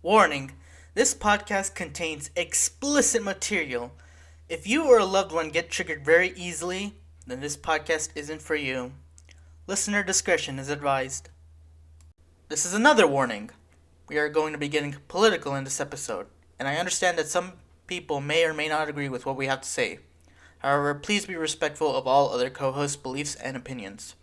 Warning: this podcast contains explicit material. If you or a loved one get triggered very easily, then this podcast isn't for you. Listener discretion is advised. This is another warning. We are going to be getting political in this episode, and I understand that some people may or may not agree with what we have to say. However, please be respectful of all other co hosts' beliefs and opinions.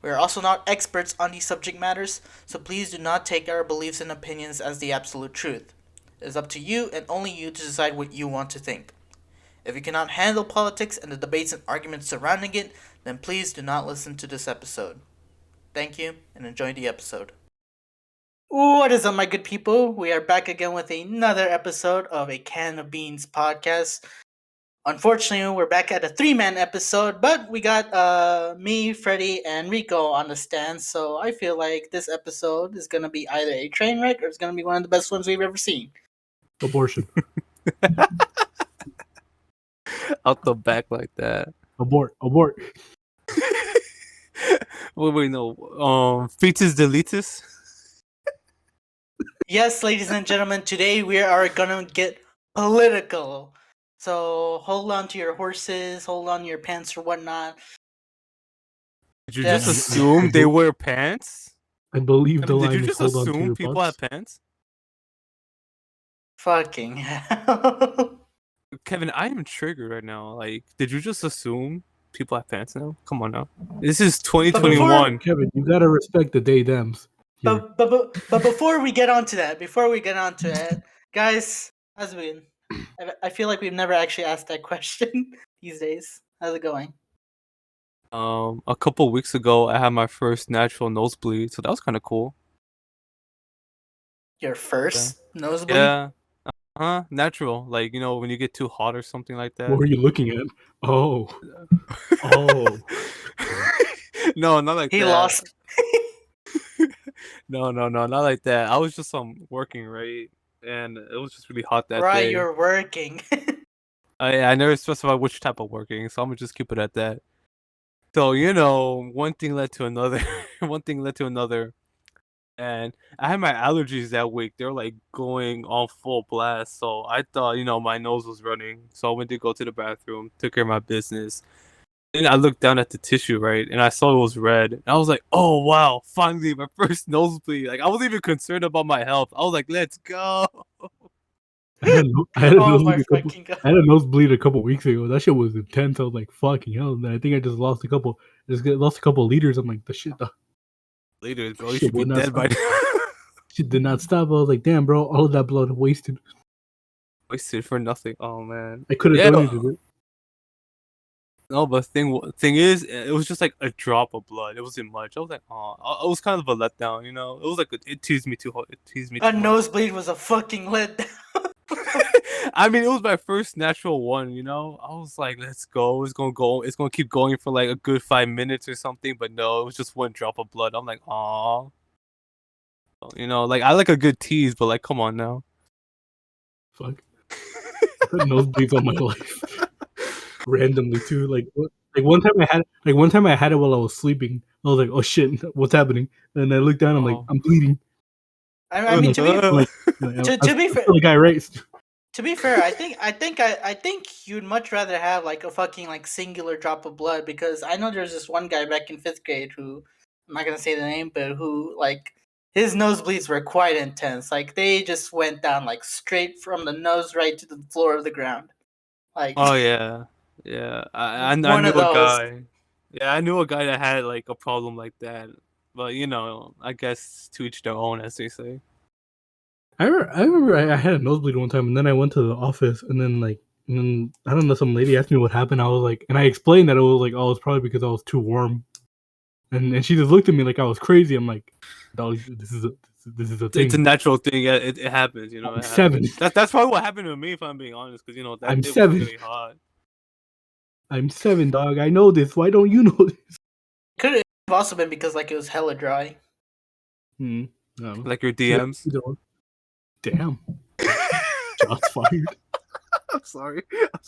We are also not experts on these subject matters, so please do not take our beliefs and opinions as the absolute truth. It is up to you and only you to decide what you want to think. If you cannot handle politics and the debates and arguments surrounding it, then please do not listen to this episode. Thank you and enjoy the episode. What is up, my good people? We are back again with another episode of a Can of Beans podcast. Unfortunately, we're back at a 3-man episode, but we got me, Fredy, and Rico on the stand, so I feel like this episode is going to be either a train wreck or it's going to be one of the best ones we've ever seen. Abortion. Out the back like that. Abort. Wait, no. Fetus deletus? Yes, ladies and gentlemen, today we are going to get political. So hold on to your horses, hold on to your pants or whatnot. Did you Yes. just assume they wear pants? I believe the line Did you is just hold on to assume your people butts. have pants? Fucking hell. Kevin, I am triggered right now. Like, did you just assume people have pants now? Come on now. This is 2021. Kevin, you gotta respect the they thems. here. But before we get on to that, guys, how's it been? I feel like we've never actually asked that question these days. How's it going? A couple weeks ago, I had my first natural nosebleed, so that was kind of cool. Your first nosebleed? Yeah. Natural. Like, when you get too hot or something like that. What were you looking at? Oh. No, not like that. He lost. No, not like that. I was just working, right? And it was just really hot that day. Right, you're working. I never specified which type of working, so I'm gonna just keep it at that. So, one thing led to another. One thing led to another. And I had my allergies that week. They're like going on full blast. So I thought, my nose was running. So I went to go to the bathroom, took care of my business. Then I looked down at the tissue, right? And I saw it was red. And I was like, oh, wow, finally, my first nosebleed. Like, I wasn't even concerned about my health. I was like, let's go. I had a Oh my fucking god. I had a nosebleed a couple weeks ago. That shit was intense. I was like, fucking hell. And I think I just lost a couple liters. I'm like, the shit. Later, bro, you Shit should be would not dead by now. Shit did not stop. I was like, damn, bro, all of that blood wasted. Wasted for nothing. Oh, man. I could have donated it. No, but thing is, it was just like a drop of blood. It wasn't much. I was like, oh, it was kind of a letdown, It was like it teased me too hard. It teased me. A nosebleed was a fucking letdown. I mean, it was my first natural one. I was like, let's go. It's gonna keep going for like a good 5 minutes or something. But no, it was just one drop of blood. I'm like, aw. Like I like a good tease, but like, come on now. Fuck. I had nosebleeds all my life. Randomly too. Like one time I had it while I was sleeping. I was like, oh shit, what's happening? And I looked down, I'm like, I'm bleeding. I mean, to be fair, the guy raised. To be fair, I think you'd much rather have like a fucking like singular drop of blood, because I know there's this one guy back in 5th grade who, I'm not gonna say the name, but who like his nosebleeds were quite intense. Like they just went down like straight from the nose right to the floor of the ground. Like, oh yeah. I knew One of a those. guy. Yeah, I knew a guy that had like a problem like that. But I guess to each their own, as they say. I remember I had a nosebleed one time, and then I went to the office, and then I don't know, some lady asked me what happened. I was like, and I explained that it was like, oh, it's probably because I was too warm, and she just looked at me like I was crazy. I'm like, dog, this is a thing. It's a natural thing. Yeah, it happens. I'm 7. That's probably what happened to me, if I'm being honest, because that I'm day was 7. really hot. I'm 7, dog. I know this. Why don't you know this? could have also been because like it was hella dry. No. Like your DMs. Damn. Shots fired. I'm sorry.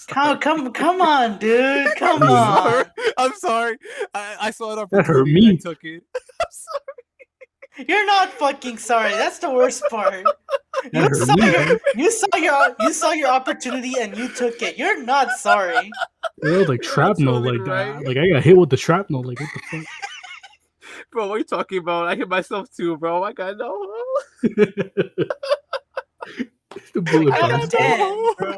Come on, dude. Come on. I'm sorry. I saw it That hurt opportunity. me. I took it. I'm sorry. You're not fucking sorry. That's the worst part. That hurt me, dog. You saw your opportunity and you took it. You're not sorry. It was like shrapnel, totally like right. that. Like I got hit with the shrapnel. Like what the fuck? Bro, what are you talking about? I hit myself too, bro. I got no hope. The bullet I got bounced back. 10, bro.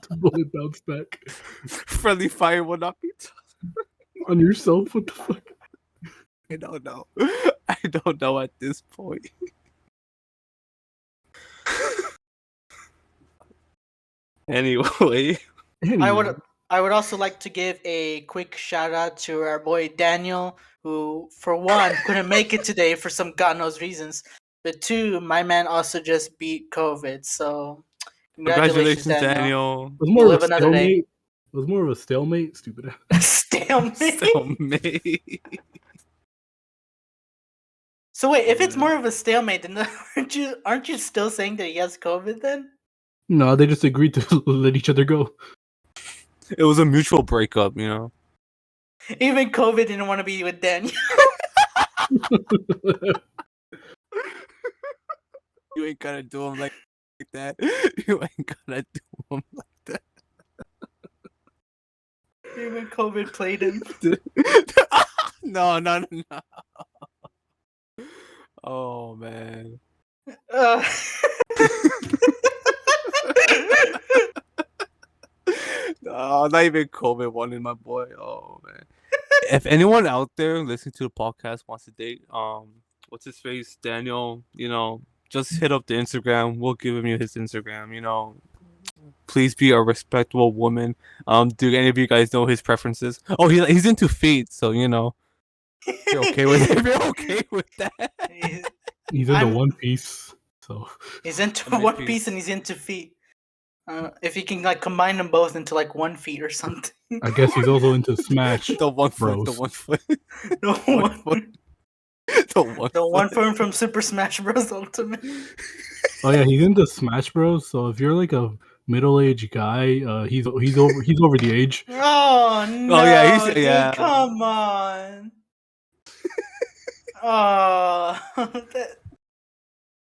The bullet bounced back Friendly fire will not be on yourself. What the fuck? I don't know. I don't know at this point. Anyway. Anyway, I would also like to give a quick shout out to our boy Daniel, who for one couldn't make it today for some God knows reasons, but two, my man also just beat COVID. So congratulations, Daniel. it was You more of live a another day. stalemate. It was more of a stalemate. Stupid ass. Stalemate. Stalemate. So wait, if it's more of a stalemate, then aren't you still saying that he has COVID then? No, they just agreed to let each other go. It was a mutual breakup, you know. Even COVID didn't want to be with Daniel. You ain't gonna do him like that. You ain't gonna do him like that. Even COVID played him. No. Oh man. No, not even COVID wanted my boy. Oh man. If anyone out there listening to the podcast wants to date, what's his face, Daniel, you know, just hit up the Instagram. We'll give him his Instagram. You know, please be a respectable woman. Do any of you guys know his preferences? Oh, he's into feet, so you know, you're okay with it. You're okay with that. He's into One Piece, so he's into One Piece and he's into feet. If you can like combine them both into like 1 feet or something. I guess he's also into Smash. The 1 foot. Bros. The 1 foot. The one foot. The one foot from Super Smash Bros. Ultimate. Oh yeah, he's into Smash Bros. So if you're like a middle-aged guy, he's over the age. Oh no! Oh yeah, dude, yeah. Come on. Oh,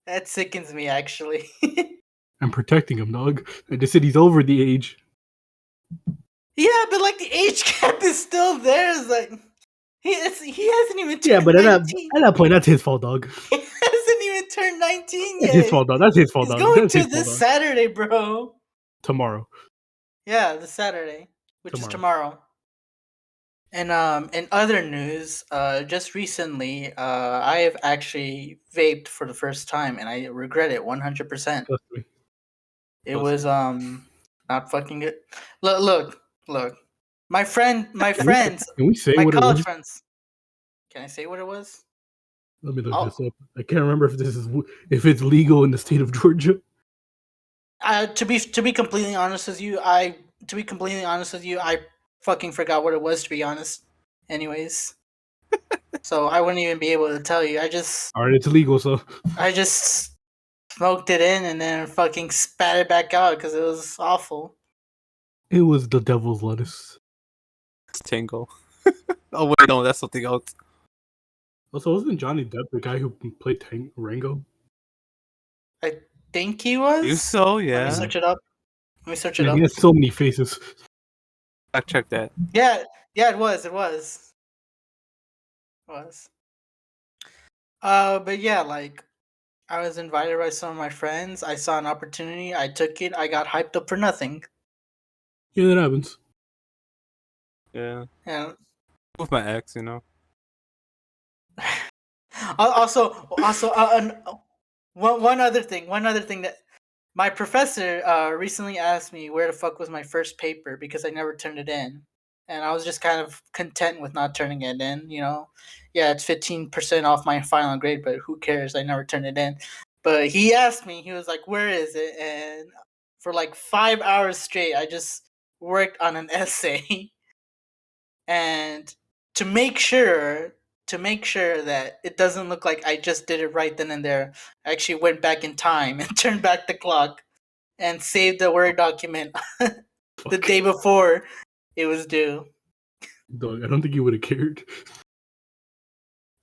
that sickens me actually. I'm protecting him, dog. I just said he's over the age. Yeah, but like the age gap is still there. It's like he hasn't even turned Yeah, but 19. at that point, that's his fault, dog. He hasn't even turned 19 yet. That's his fault, dog. That's his fault, He's dog. going That's to his fault, this dog. Saturday, bro. Tomorrow. Yeah, this Saturday, which is tomorrow. And in other news, just recently, I have actually vaped for the first time, and I regret it 100%. It was not fucking good. Look. My friends, Can we say my what it college was? friends. Can I say what it was? Let me look this up. I can't remember if it's legal in the state of Georgia. To be completely honest with you, I fucking forgot what it was, to be honest. Anyways, so I wouldn't even be able to tell you. Alright, it's illegal, so I just smoked it in and then fucking spat it back out because it was awful. It was the devil's lettuce. It's Tango. Oh wait, no, that's something else. Also, wasn't Johnny Depp the guy who played Rango? I think he was. You so, yeah. Let me search it up. He has so many faces. I checked that. Yeah, it was. But yeah, like I was invited by some of my friends. I saw an opportunity. I took it. I got hyped up for nothing. Yeah, that happens. Yeah. Yeah. With my ex, you know. Also, one other thing that my professor recently asked me where the fuck was my first paper because I never turned it in, and I was just kind of content with not turning it in. You know, yeah, it's 15% off my final grade, but who cares? I never turned it in. But he asked me, he was like, "Where is it?" And for like 5 hours straight, I just worked on an essay, and to make sure that it doesn't look like I just did it right then and there, I actually went back in time and turned back the clock and saved the Word document the day before it was due. Dog, I don't think you would have cared.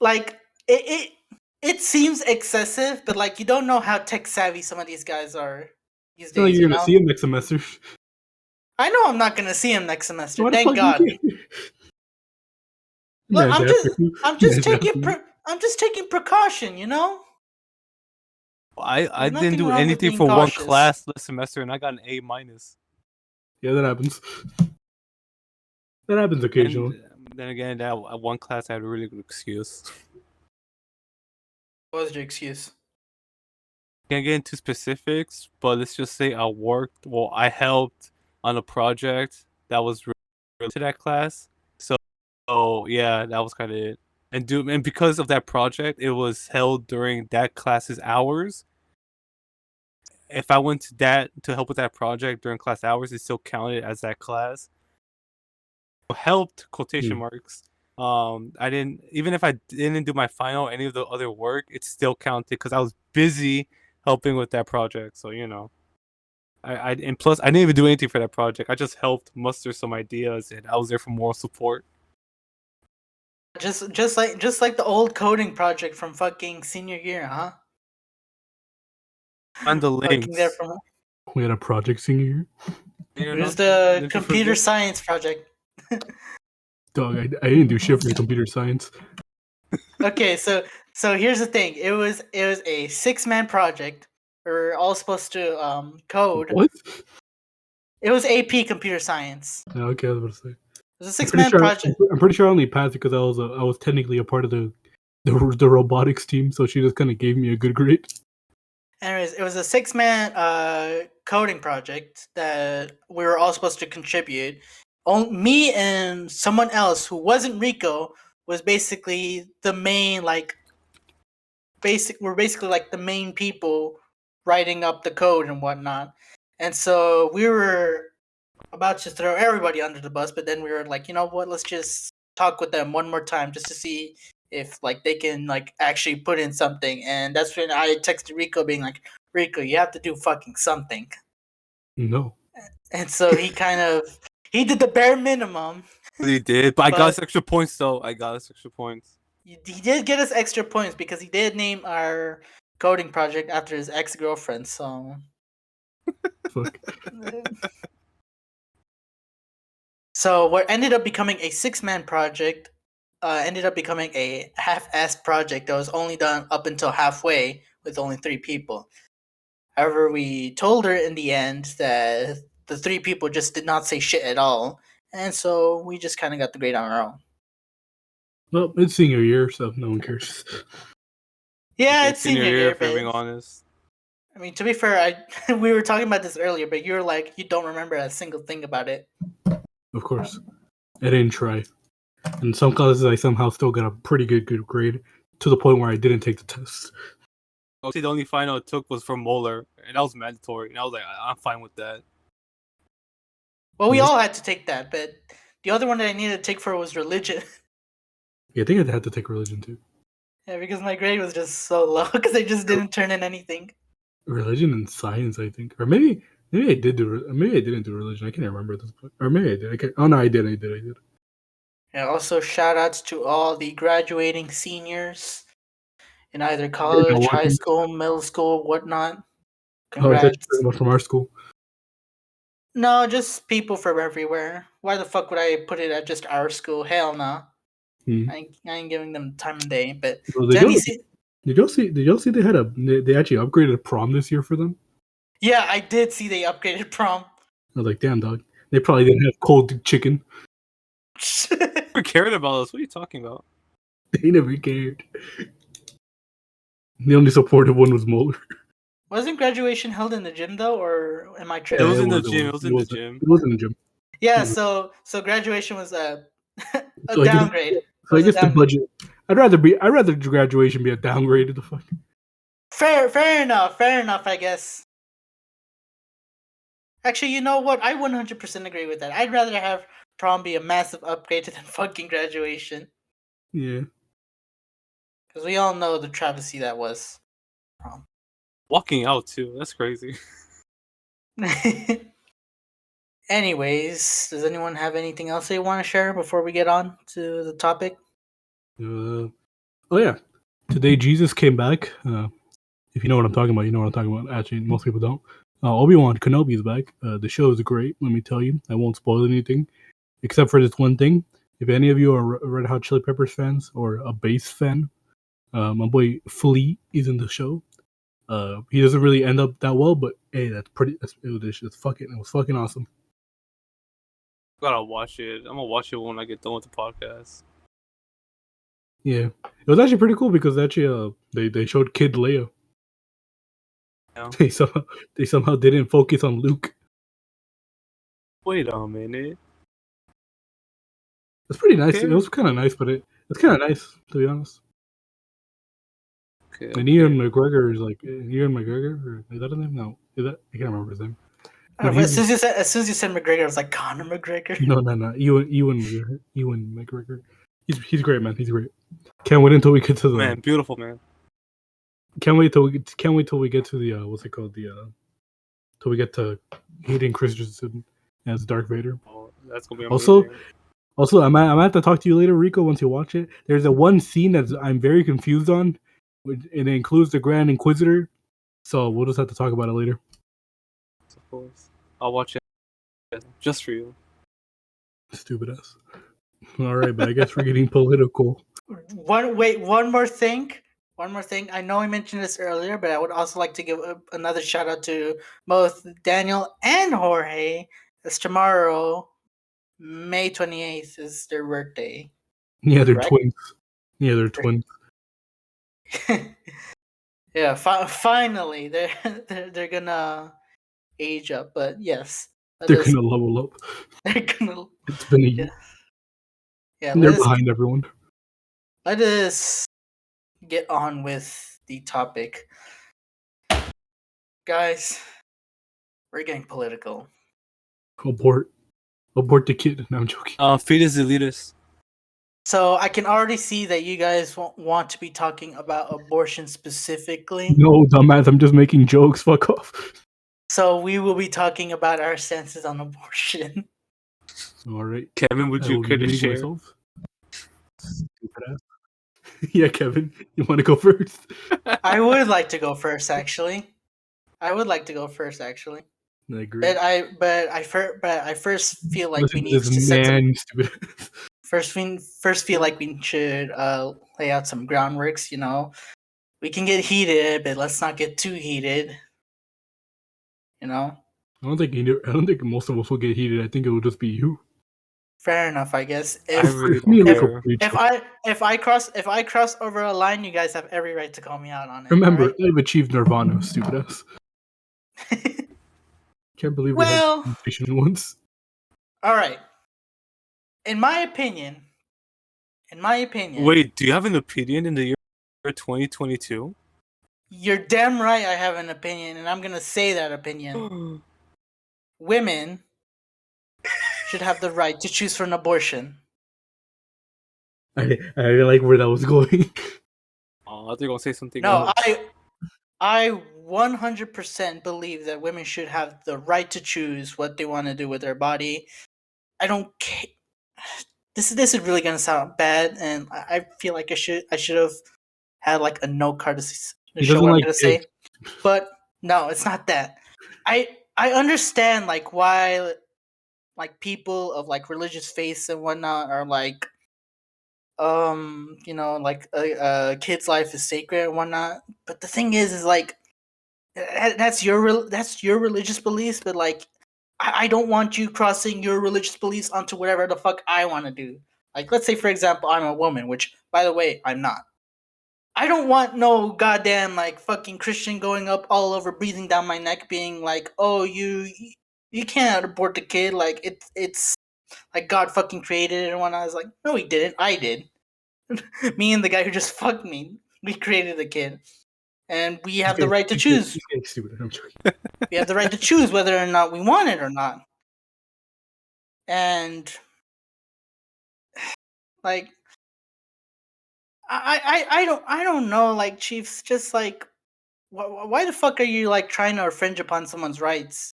Like it It seems excessive, but like you don't know how tech savvy some of these guys are these It's not like days. you're You gonna know, see him next semester. I know I'm not gonna see him next semester. Why the Thank fuck do you God. care? Look, Man's after you. Man's after you. I'm just taking precaution. You know, I there's didn't nothing do wrong with anything being for one cautious. class this semester, and I got an A minus. Yeah, that happens. That happens And occasionally. then again, that one class I had a really good excuse. What was your excuse? Can't get into specifics, but let's just say I helped on a project that was related to that class. So yeah, that was kind of it. And because of that project, it was held during that class's hours. If I went to help with that project during class hours, it still counted as that class. Helped quotation marks. I didn't, even if I didn't do my final any of the other work, it still counted because I was busy helping with that project. So and plus I didn't even do anything for that project. I just helped muster some ideas, and I was there for moral support. Just like the old coding project from fucking senior year, huh? And the Fucking there links. from We had a project senior year. it was the Didn't you computer forget? science project. Dog, I didn't do shit for computer science. Okay, so here's the thing. It was a 6-man project. We were all supposed to code. What? It was AP computer science. Okay, I was about to say. It was a I'm pretty 6-man sure. project. I'm pretty sure I only passed because I was technically a part of the robotics team, so she just kind of gave me a good grade. Anyways, it was a 6-man coding project that we were all supposed to contribute. Me and someone else who wasn't Rico was basically the main we're basically like the main people writing up the code and whatnot. And so we were about to throw everybody under the bus, but then we were like, you know what, let's just talk with them one more time just to see if like they can like actually put in something. And that's when I texted Rico being like, Rico, you have to do fucking something. No. And so he did the bare minimum. He did, but I got But us extra points though. I got us extra points. he did get us extra points because he did name our coding project after his ex-girlfriend. So Fuck. So what ended up becoming a 6-man project ended up becoming a half-assed project that was only done up until halfway with only 3 people. However, we told her in the end that the 3 people just did not say shit at all, and so we just kind of got the grade on our own. Well, it's senior year, so no one cares. Yeah, Okay, it's senior year, if we're being but honest. I mean, to be fair, we were talking about this earlier, but you were like, you don't remember a single thing about it. Of course, I didn't try. In some classes, I somehow still got a pretty good grade to the point where I didn't take the test. The only final it took was for Molar, and that was mandatory. And I was like, I'm fine with that. Well, we Yeah. all had to take that, but the other one that I needed to take for was religion. Yeah, I think I had to take religion too. Yeah, because my grade was just so low because I just didn't turn in anything. Religion and science, I think, or maybe I did do. Maybe I didn't do religion. I can't remember this, or maybe I did. I can't, oh no, I did. Yeah, also shout outs to all the graduating seniors in either college, high school, middle school, whatnot. Oh, I thought you Congrats. were talking about from our school. No, just people from everywhere. Why the fuck would I put it at just our school? Hell no. Hmm. I ain't giving them time of day. But Well, to any did y'all see? Did y'all see they actually upgraded prom this year for them? yeah, I did see they upgraded prom. I was like, damn, dog. They probably didn't have cold chicken. Who cared about us? What are you talking about? They never cared. The only supportive one was Moeller. Wasn't graduation held in the gym though, or am I It tripping? was in the It gym. It was in the was. gym. It was in the gym. Yeah, so graduation was a So I guess, downgrade. It so I was a guess the downgrade. budget. I'd rather graduation be a downgrade of the fuck. Fair enough, I guess. Actually, you know what? I 100% agree with that. I'd rather have prom be a massive upgrade than fucking graduation. Yeah. Because we all know the travesty that was prom. Walking out too. That's crazy. Anyways, does anyone have anything else they want to share before we get on to the topic? Oh yeah. Today, Jesus came back. If you know what I'm talking about, you know what I'm talking about. Actually, most people don't. Obi-Wan Kenobi is back. The show is great. Let me tell you, I won't spoil anything except for this one thing. If any of you are Red Hot Chili Peppers fans or a bass fan, my boy Flea is in the show. He doesn't really end up that well, but hey, it was fucking awesome. Gotta watch it. I'm gonna watch it when I get done with the podcast. Yeah, it was actually pretty cool because actually, they showed Kid Leia. Yeah. They somehow didn't focus on Luke. Wait a minute. It's pretty nice. Okay. It was kind of nice, but it's kind of nice to be honest. Okay. And Ian McGregor is like Ian McGregor, or is that his name? No, is that I can't remember his name. But As soon as you said McGregor, I was like Conor McGregor. No, Ewan McGregor. He's great, man. He's great. Can't wait until we get to the Man, beautiful man. Can't wait till we get to the what's it called till we get to Hayden Christensen as Darth Vader. Oh, that's gonna be amazing. Also, I'm gonna have to talk to you later, Rico, once you watch it. There's a one scene that I'm very confused on, and it includes the Grand Inquisitor. So we'll just have to talk about it later. Of course, I'll watch it just for you. Stupid ass. All right, but I guess we're getting political. One more thing. I know I mentioned this earlier, but I would also like to give another shout out to both Daniel and Jorge. It's tomorrow, May 28th, is their birthday. Yeah, they're Correct? twins. Yeah, they're twins. Yeah, finally they're gonna age up, but yes, They're gonna level up. They're gonna. It's been a year. Yeah, they're behind everyone. Let us get on with the topic, guys. We're getting political. Abort the kid. No, I'm joking. Fetus elitist. So I can already see that you guys want to be talking about abortion specifically. No, dumbass. I'm just making jokes. Fuck off. So we will be talking about our stances on abortion. All right, Kevin, would you care to share? Stupid ass. Yeah, Kevin, you want to go first? I would like to go first, actually. I agree. But I first feel like we need to first feel like we should lay out some groundworks. You know, we can get heated, but let's not get too heated. You know. I don't think most of us will get heated. I think it will just be you. Fair enough, I guess. If I cross over a line, you guys have every right to call me out on it. Remember, right? I've achieved nirvana, stupid ass. Can't believe we had a conversation once. All right. In my opinion. Wait, do you have an opinion in the year 2022? You're damn right I have an opinion, and I'm going to say that opinion. Women should have the right to choose for an abortion. I like where that was going. Oh, I thought you were going to say something else. No, I 100% believe that women should have the right to choose what they want to do with their body. I don't care. This is really gonna sound bad, and I feel like I should have had like a note card to show what I'm gonna say. But no, it's not that. I understand like why like people of like religious faiths and whatnot are like you know, like a kid's life is sacred and whatnot. But the thing is like that's your religious beliefs, but like I don't want you crossing your religious beliefs onto whatever the fuck I want to do. Like, let's say, for example, I'm a woman, which, by the way, I'm not. I don't want no goddamn, like, fucking Christian going up all over, breathing down my neck, being like, oh, you can't abort the kid. Like, it's like God fucking created it and whatnot. I was like, no, he didn't. I did. Me and the guy who just fucked me, we created the kid. And we have the right to choose. We have the right to choose whether or not we want it or not. And like I don't know, like Chiefs, just like why the fuck are you like trying to infringe upon someone's rights?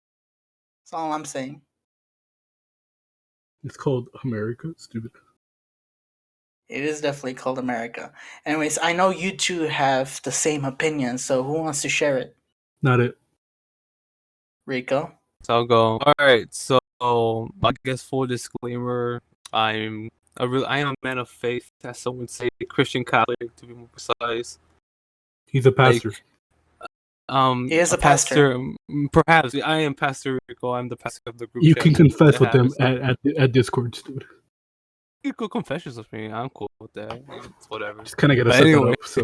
That's all I'm saying. It's called America, stupid. It is definitely called America. Anyways, I know you two have the same opinion, so who wants to share it? Not it. Rico? So I'll go. All right. So I guess full disclaimer, I am a man of faith, as some would say, Christian Catholic to be more precise. He's a pastor. He is a a pastor. Perhaps I am Pastor Rico. I'm the pastor of the group. You chat can confess that with them has- at Discord, dude. You could confessions with me. I'm cool with that. It's whatever. Just kind of gotta But set anyway. that up. So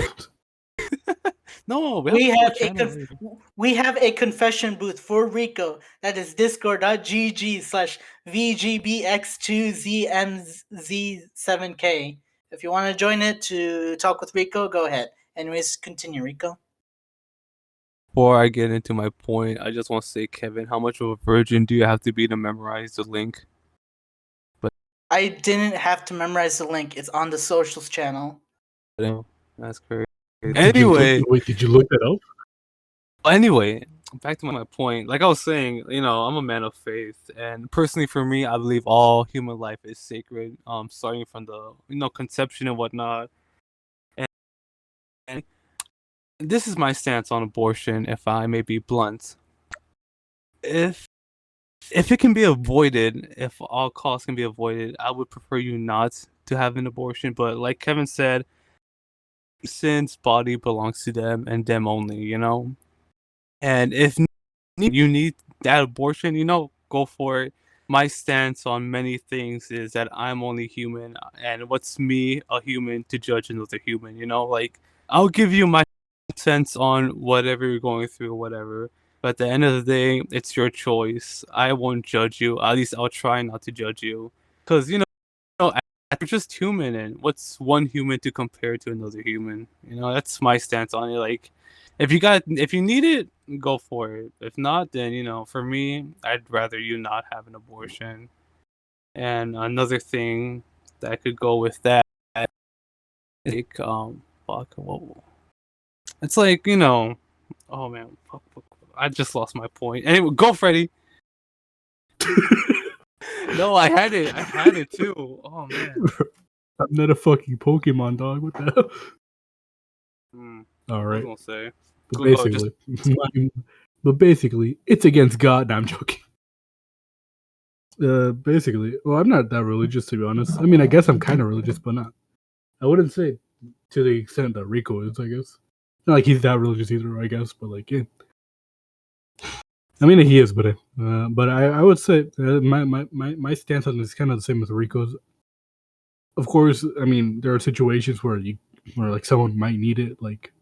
No, We have a channel. we have a confession booth for Rico. That is discord.gg/VGBX2ZMZ7K. If you want to join it to talk with Rico, go ahead. Anyways, continue, Rico. Before I get into my point, I just want to say, Kevin, how much of a virgin do you have to be to memorize the link? I didn't have to memorize the link. It's on the socials channel. That's crazy. did you look that up? Anyway, back to my point. Like I was saying, I'm a man of faith, and personally, for me, I believe all human life is sacred. Starting from the conception and whatnot. And this is my stance on abortion. If I may be blunt, if it can be avoided, if all costs can be avoided, I would prefer you not to have an abortion. But like Kevin said, since body belongs to them and them only, And if you need that abortion, go for it. My stance on many things is that I'm only human, and what's me, a human, to judge another human? Like I'll give you my sense on whatever you're going through, whatever. But at the end of the day, it's your choice. I won't judge you. At least I'll try not to judge you, because we're just human, and what's one human to compare to another human? That's my stance on it. Like, if you need it, go for it. If not, then for me, I'd rather you not have an abortion. And another thing that could go with that, like, fuck, whoa. It's like, oh man, fuck, I just lost my point. Anyway, go, Fredy. No, I had it too. Oh man. I'm not a fucking Pokemon, dog. What the hell? All right. I was gonna say. But basically, it's against God. No, I'm joking. Basically, well, I'm not that religious, to be honest. I mean, I guess I'm kind of religious, but not. I wouldn't say to the extent that Rico is. I guess not like he's that religious either. I guess, but like, yeah. I mean, he is, but I would say my stance on this is kind of the same as Rico's. Of course, I mean, there are situations where like someone might need it. Like,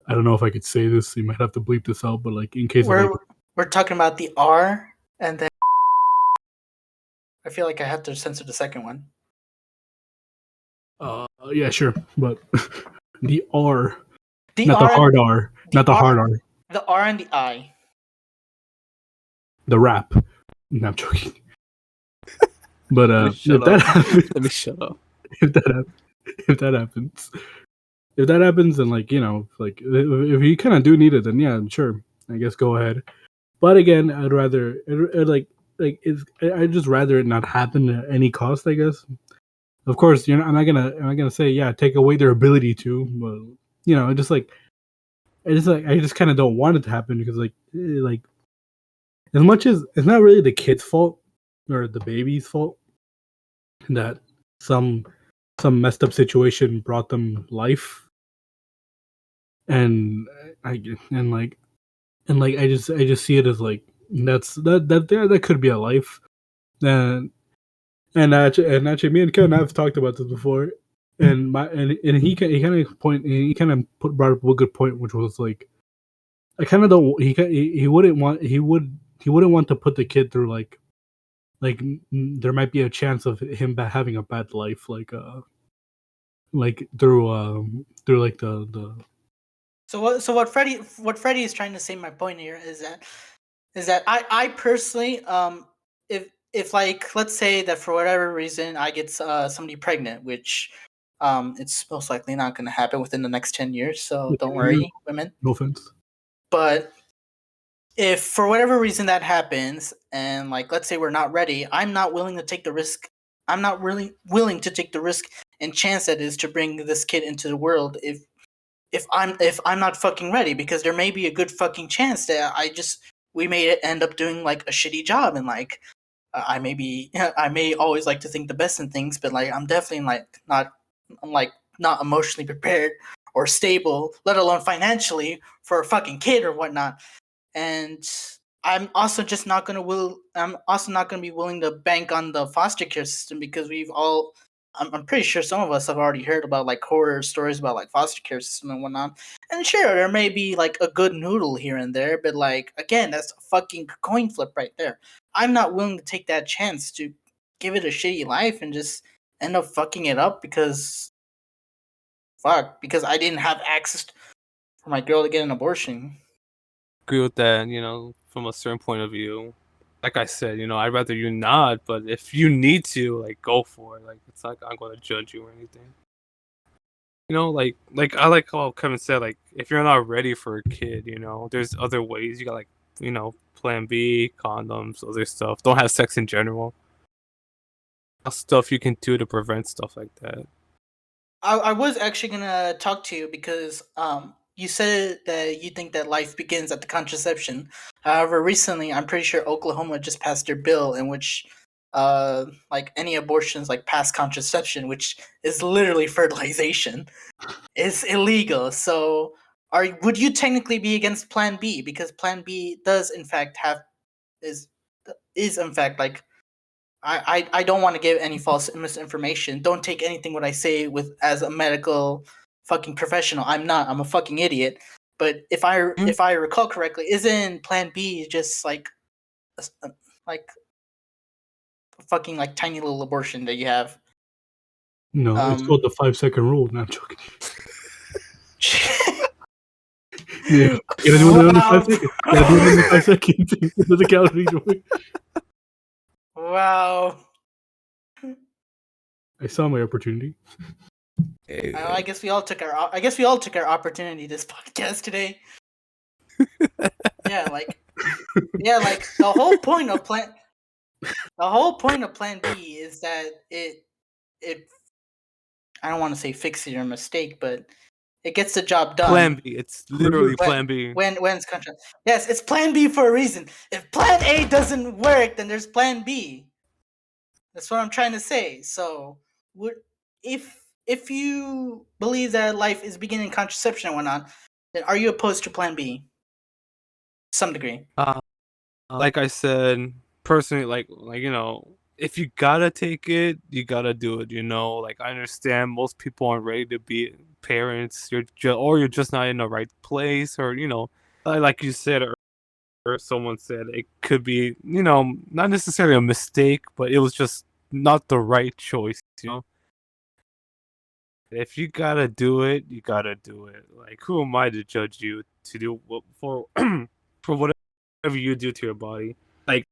I don't know if I could say this. You might have to bleep this out, but like in case we're talking about the R, and then I feel like I have to censor the second one. Yeah, sure, but the R, the not R the hard R, not the hard R. The R and the I. The rap. No, I'm joking. But if let me shut up. If that happens, then like like if you kind of do need it, then yeah, sure, I guess go ahead. But again, I'd rather I'd just rather it not happen at any cost. I guess. Of course, I'm not gonna say yeah, take away their ability to, but I just kind of don't want it to happen because like as much as it's not really the kid's fault or the baby's fault that some messed up situation brought them life, and I just see it as like that could be a life, and actually me and Kevin have talked about this before, and he kind of brought up a good point, which was like I kind of don't he wouldn't want to put the kid through like there might be a chance of him having a bad life like through like the So what Fredy is trying to say, my point here is that I personally if like let's say that for whatever reason I get somebody pregnant, which it's most likely not going to happen within the next 10 years, so don't worry, women. No offense. But if for whatever reason that happens, and like let's say we're not ready, I'm not willing to take the risk. I'm not really willing to take the risk and chance that is to bring this kid into the world if I'm not fucking ready, because there may be a good fucking chance that we may end up doing like a shitty job, and like I may always like to think the best in things, but like I'm definitely not emotionally prepared or stable, let alone financially, for a fucking kid or whatnot. And I'm also not gonna be willing to bank on the foster care system, because I'm pretty sure some of us have already heard about like horror stories about like foster care system and whatnot. And sure, there may be like a good noodle here and there, but like again, that's a fucking coin flip right there. I'm not willing to take that chance to give it a shitty life and just end up fucking it up because I didn't have access for my girl to get an abortion. Agree with that, from a certain point of view. Like I said, I'd rather you not, but if you need to, like, go for it. Like, it's not I'm gonna judge you or anything. Like I like how Kevin said, like, if you're not ready for a kid, there's other ways. You got, like, plan B, condoms, other stuff. Don't have sex in general. Stuff you can do to prevent stuff like that. I was actually gonna talk to you because you said that you think that life begins at the contraception. However, recently I'm pretty sure Oklahoma just passed their bill in which like any abortions like past contraception, which is literally fertilization, is illegal. So would you technically be against Plan B, because Plan B does in fact have is in fact like I don't want to give any false misinformation. Don't take anything what I say with as a medical fucking professional. I'm not. I'm a fucking idiot. But if I recall correctly, isn't Plan B just like like a fucking like tiny little abortion that you have? No, it's called the 5-second rule. No, I'm joking. Yeah, you gotta do it under 5 seconds. You gotta do it under 5 seconds. It doesn't count either way. Wow. I saw my opportunity. I guess we all took our opportunity this podcast today. Yeah, like the whole point of Plan B is that it I don't want to say fix your mistake, but it gets the job done. Plan B. It's literally Plan B. When it's contract. Yes, it's Plan B for a reason. If Plan A doesn't work, then there's Plan B. That's what I'm trying to say. So, if you believe that life is beginning contraception and whatnot, then are you opposed to Plan B? To some degree. Like I said, personally, like if you gotta take it, you gotta do it. Like, I understand most people aren't ready to be parents. You're just not in the right place, or like you said, or someone said, it could be not necessarily a mistake, but it was just not the right choice. If you gotta do it, you gotta do it. Like, who am I to judge you to do for for whatever you do to your body? Like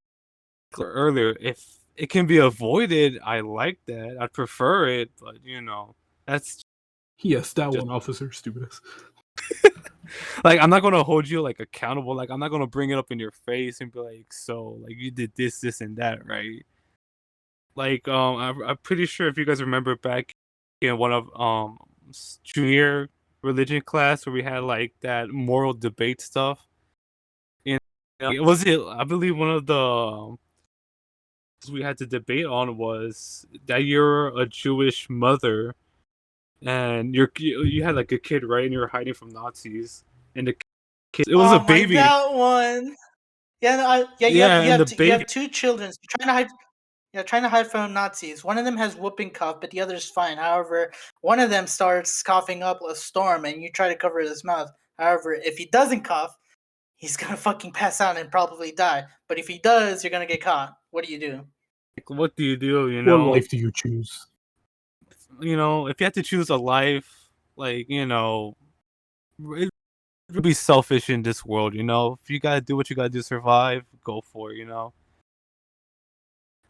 earlier, if it can be avoided, I like that. I prefer it, but that's Yes, that one, officer, stupid ass. like, I'm not gonna hold you like accountable. Like, I'm not gonna bring it up in your face and be like, so like you did this, and that, right? Like, I'm pretty sure if you guys remember back in one of junior religion class where we had like that moral debate stuff. I believe one of the we had to debate on was that you're a Jewish mother and you had like a kid, right, and you were hiding from Nazis, and the kid, it was a baby. That one. Yeah, you have two children. You're trying to hide from Nazis. One of them has whooping cough, but the other's fine. However, one of them starts coughing up a storm, and you try to cover his mouth. However, if he doesn't cough, he's gonna fucking pass out and probably die. But if he does, you're gonna get caught. What do you do? What do you do? What life do you choose? If you had to choose a life, like, it would be selfish in this world. If you gotta do what you gotta do to survive, go for it.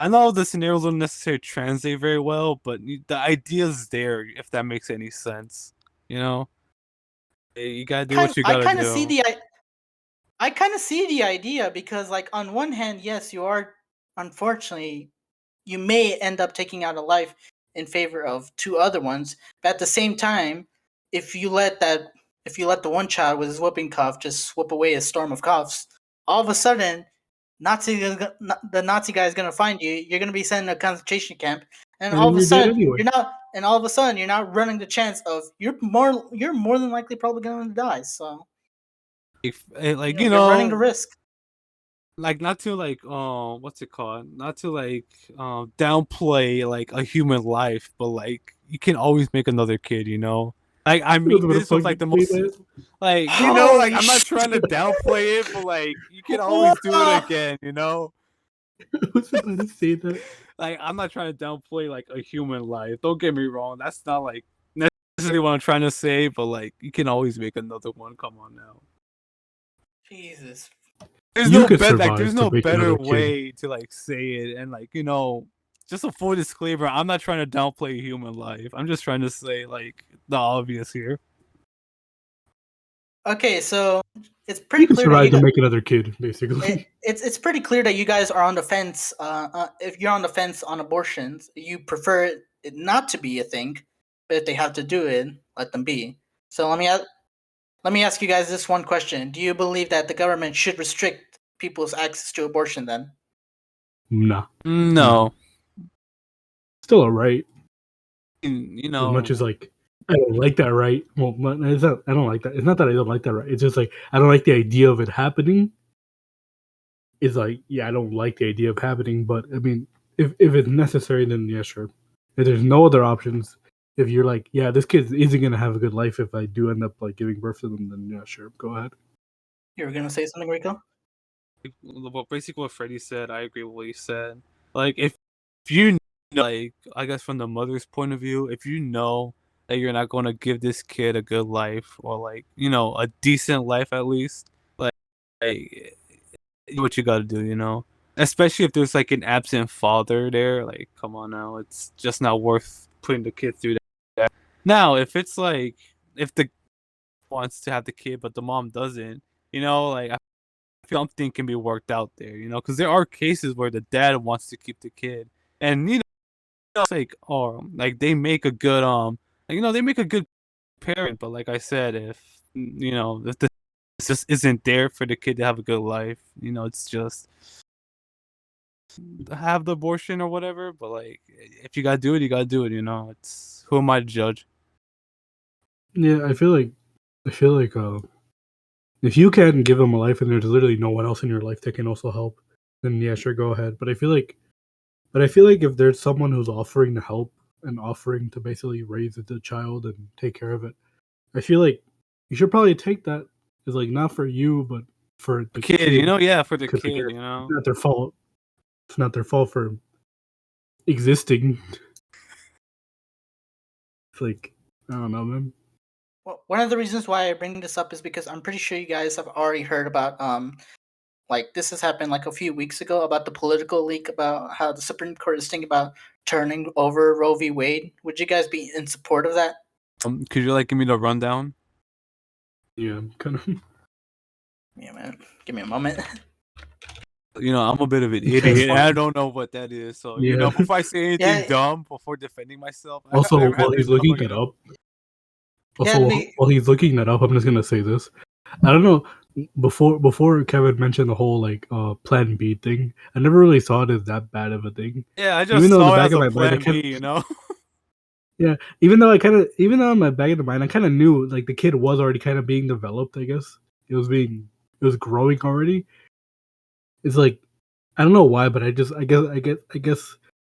I know the scenarios don't necessarily translate very well, but the idea's there, if that makes any sense. You gotta do what you gotta do. I kind of see the idea, because, like, on one hand, yes, you are, unfortunately, you may end up taking out a life in favor of 2 other ones. But at the same time, if you let the one child with his whooping cough just whoop away a storm of coughs, all of a sudden, the Nazi guy is gonna find you. You're gonna be sent in a concentration camp, and And all then of a you're dead sudden anyway. you're not running the chance of you're more than likely probably going to die. So Like you're running the risk. like not to like what's it called? Not to like downplay like a human life, but like you can always make another kid, you know. Like I mean What the this with fuck like the you say, most man? like you know like Holy I'm not trying to downplay it, but like you can always do it again, you know. Who's about to say that? Like I'm not trying to downplay like a human life. Don't get me wrong. That's not like necessarily what I'm trying to say, but like you can always make another one. Come on now. Jesus. There's You no could better like survive there's to no make better another kid. way to like say it, and like just a full disclaimer, I'm not trying to downplay human life. I'm just trying to say like the obvious here. Okay, so it's You pretty could clear that survive to make another kid, basically. it's pretty clear that you guys are on the fence. If you're on the fence on abortions, you prefer it not to be a thing, but if they have to do it, let them be. So let me ask you guys this one question: do you believe that the government should restrict people's access to abortion? Then Nah. No, Still a right. you As much as know, like I don't like that right. Well, it's not. I don't like that. It's not that I don't like that right. It's just like I don't like the idea of it happening. It's like I don't like the idea of happening. But I mean, if it's necessary, then yeah, sure. If there's no other options, if you're like, yeah, this kid isn't gonna have a good life if I do end up like giving birth to them, then yeah, sure, go ahead. you were gonna say something, Rico? basically what Fredy said, I agree with what he said. Like if you know, like I guess from the mother's point of view, if you know that you're not going to give this kid a good life or like a decent life at least, like what you got to do, especially if there's like an absent father there. Like, come on now, it's just not worth putting the kid through that. Now, if it's like if the wants to have the kid but the mom doesn't, like I feel something can be worked out there, because there are cases where the dad wants to keep the kid, and it's like like they make a good they make a good parent, but like I said, if this just isn't there for the kid to have a good life, it's just have the abortion or whatever. But like, if you gotta do it, you gotta do it. It's who am I to judge? Yeah, I feel like if you can give them a life and there's literally no one else in your life that can also help, then yeah, sure, go ahead. But I feel like if there's someone who's offering to help and offering to basically raise the child and take care of it, I feel like you should probably take that as like not for you, but for the Kid, kid. yeah, for the Because kid, again, it's not their fault. It's not their fault for existing. It's like I don't know, man. Well, one of the reasons why I bring this up is because I'm pretty sure you guys have already heard about like this has happened like a few weeks ago about the political leak about how the Supreme Court is thinking about turning over Roe v. Wade. Would you guys be in support of that? Could you like give me the rundown? Yeah, kind of. Yeah, man. Give me a moment. I'm a bit of an That's idiot, and fine. I don't know what that is. So, Yeah. before I say anything Yeah. dumb, before defending myself, Also, I'd while rather he's know, looking that up, Yeah, while he's looking that up, I'm just gonna say this. I don't know. Before Kevin mentioned the whole like Plan B thing, I never really saw it as that bad of a thing. Yeah, I Even just though in the saw it back as of a my mind, I plan kind B, yeah. Even though in my back of the mind, I kind of knew like the kid was already kind of being developed. I guess it was growing already. It's like I don't know why, but I guess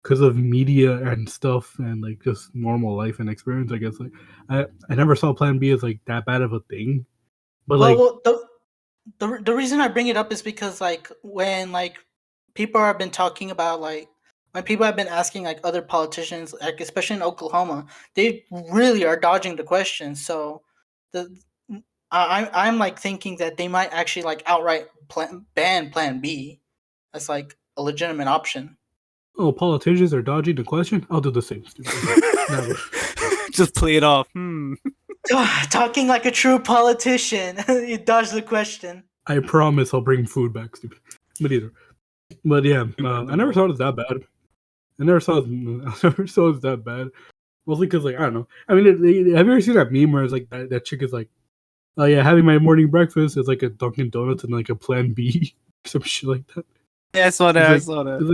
because of media and stuff and like just normal life and experience, I guess like I never saw Plan B as like that bad of a thing. But like, well, the reason I bring it up is because like when like people have been talking about like when people have been asking like other politicians, like especially in Oklahoma, they really are dodging the question. So the I'm like thinking that they might actually like outright ban Plan B as like a legitimate option. oh, politicians are dodging the question. I'll do the same. Stupid. Never. Just play it off. Talking like a true politician, you dodged the question. I promise I'll bring food back. Stupid. But either. But yeah, I never thought it was that bad. I never saw it that bad. Mostly because, like, I don't know. I mean, have you ever seen that meme where it's like that chick is like, "Oh yeah, having my morning breakfast is like a Dunkin' Donuts and like a Plan B," some shit like that. Yeah, I saw that. I saw It's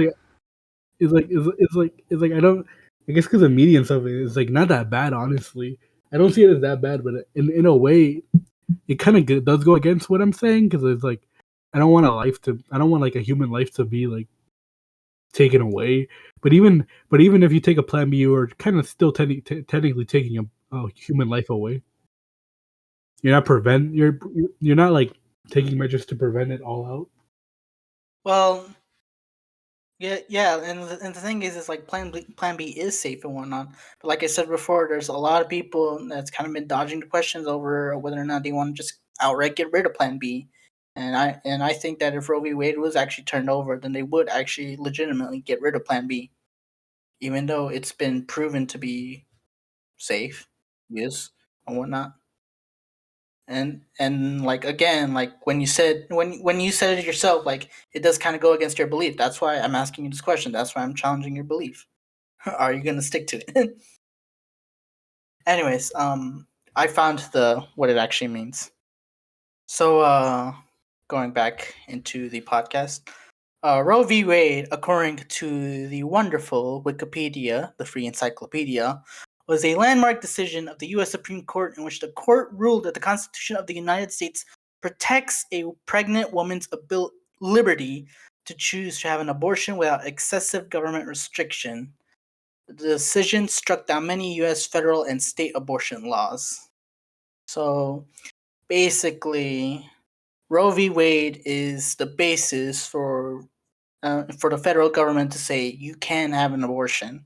that. like I don't. I guess because the media and stuff is like not that bad. Honestly, I don't see it as that bad, but in a way, it kind of does go against what I'm saying because it's like I don't want like a human life to be like taken away. But even if you take a Plan B, you are kind of still technically taking a human life away. You're not like taking measures to prevent it all out. Well, yeah, and the thing is like Plan B is safe and whatnot. But like I said before, there's a lot of people that's kind of been dodging the questions over whether or not they want to just outright get rid of Plan B. And I think that if Roe v. Wade was actually turned over, then they would actually legitimately get rid of Plan B, even though it's been proven to be safe, yes, and whatnot. And like again, like when you said it yourself, like it does kind of go against your belief. That's why I'm asking you this question. That's why I'm challenging your belief. Are you gonna stick to it? Anyways, I found the what it actually means. So going back into the podcast, Roe v. Wade, according to the wonderful Wikipedia, the free encyclopedia, was a landmark decision of the U.S. Supreme Court in which the court ruled that the Constitution of the United States protects a pregnant woman's liberty to choose to have an abortion without excessive government restriction. The decision struck down many U.S. federal and state abortion laws. So basically, Roe v. Wade is the basis for the federal government to say you can have an abortion.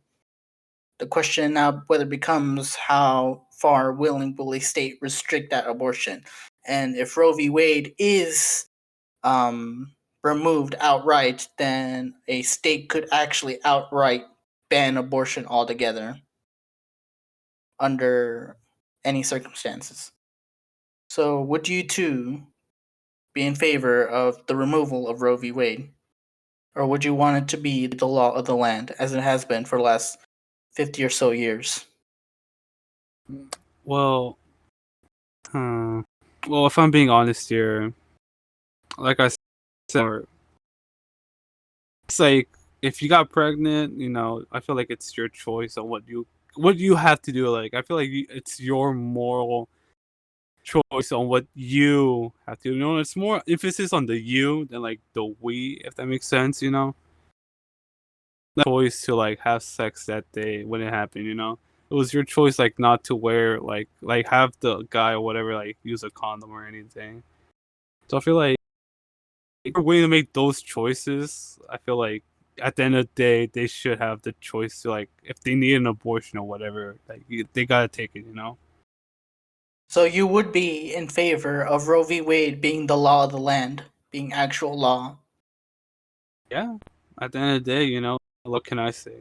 The question now whether becomes how far willing will a state restrict that abortion, and if Roe v. Wade is removed outright, then a state could actually outright ban abortion altogether under any circumstances. So, would you two be in favor of the removal of Roe v. Wade? Or would you want it to be the law of the land, as it has been for the last 50 or so years? Well, well, if I'm being honest here, like I said, it's like if you got pregnant, I feel like it's your choice on what you have to do. Like I feel like it's your moral choice on what you have to do. It's more emphasis on the you than like the we, if that makes sense. The choice to like have sex that day when it happened. It was your choice, like not to wear like have the guy or whatever like use a condom or anything. So I feel like if we're willing to make those choices, I feel like at the end of the day they should have the choice to like if they need an abortion or whatever, like they gotta take it. So you would be in favor of Roe v. Wade being the law of the land, being actual law? Yeah. At the end of the day, what can I say?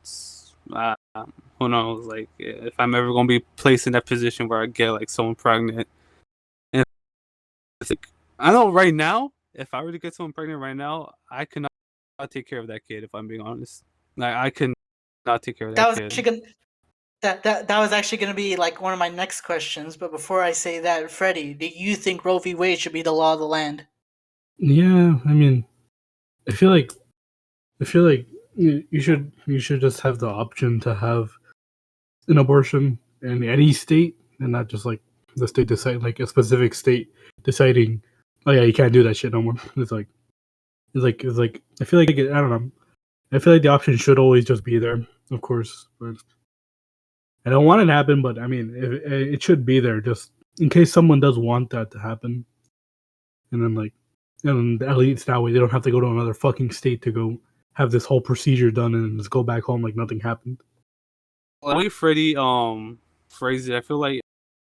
It's who knows? Like if I'm ever gonna be placed in that position where I get like someone pregnant, and it's like I know right now, if I were to get someone pregnant right now, I could not take care of that kid. If I'm being honest, like I could not take care of That that was kid. actually gonna that was actually gonna be like one of my next questions. But before I say that, Fredy, do you think Roe v. Wade should be the law of the land? Yeah, I mean, I feel like you should just have the option to have an abortion in any state, and not just like the state decide like a specific state deciding, oh yeah, you can't do that shit no more. It's like I feel like I don't know. I feel like the option should always just be there, of course. But I don't want it to happen, but I mean, it should be there just in case someone does want that to happen, and then and at least that way they don't have to go to another fucking state to go have this whole procedure done and just go back home like nothing happened. The way Freddie phrased it, I feel like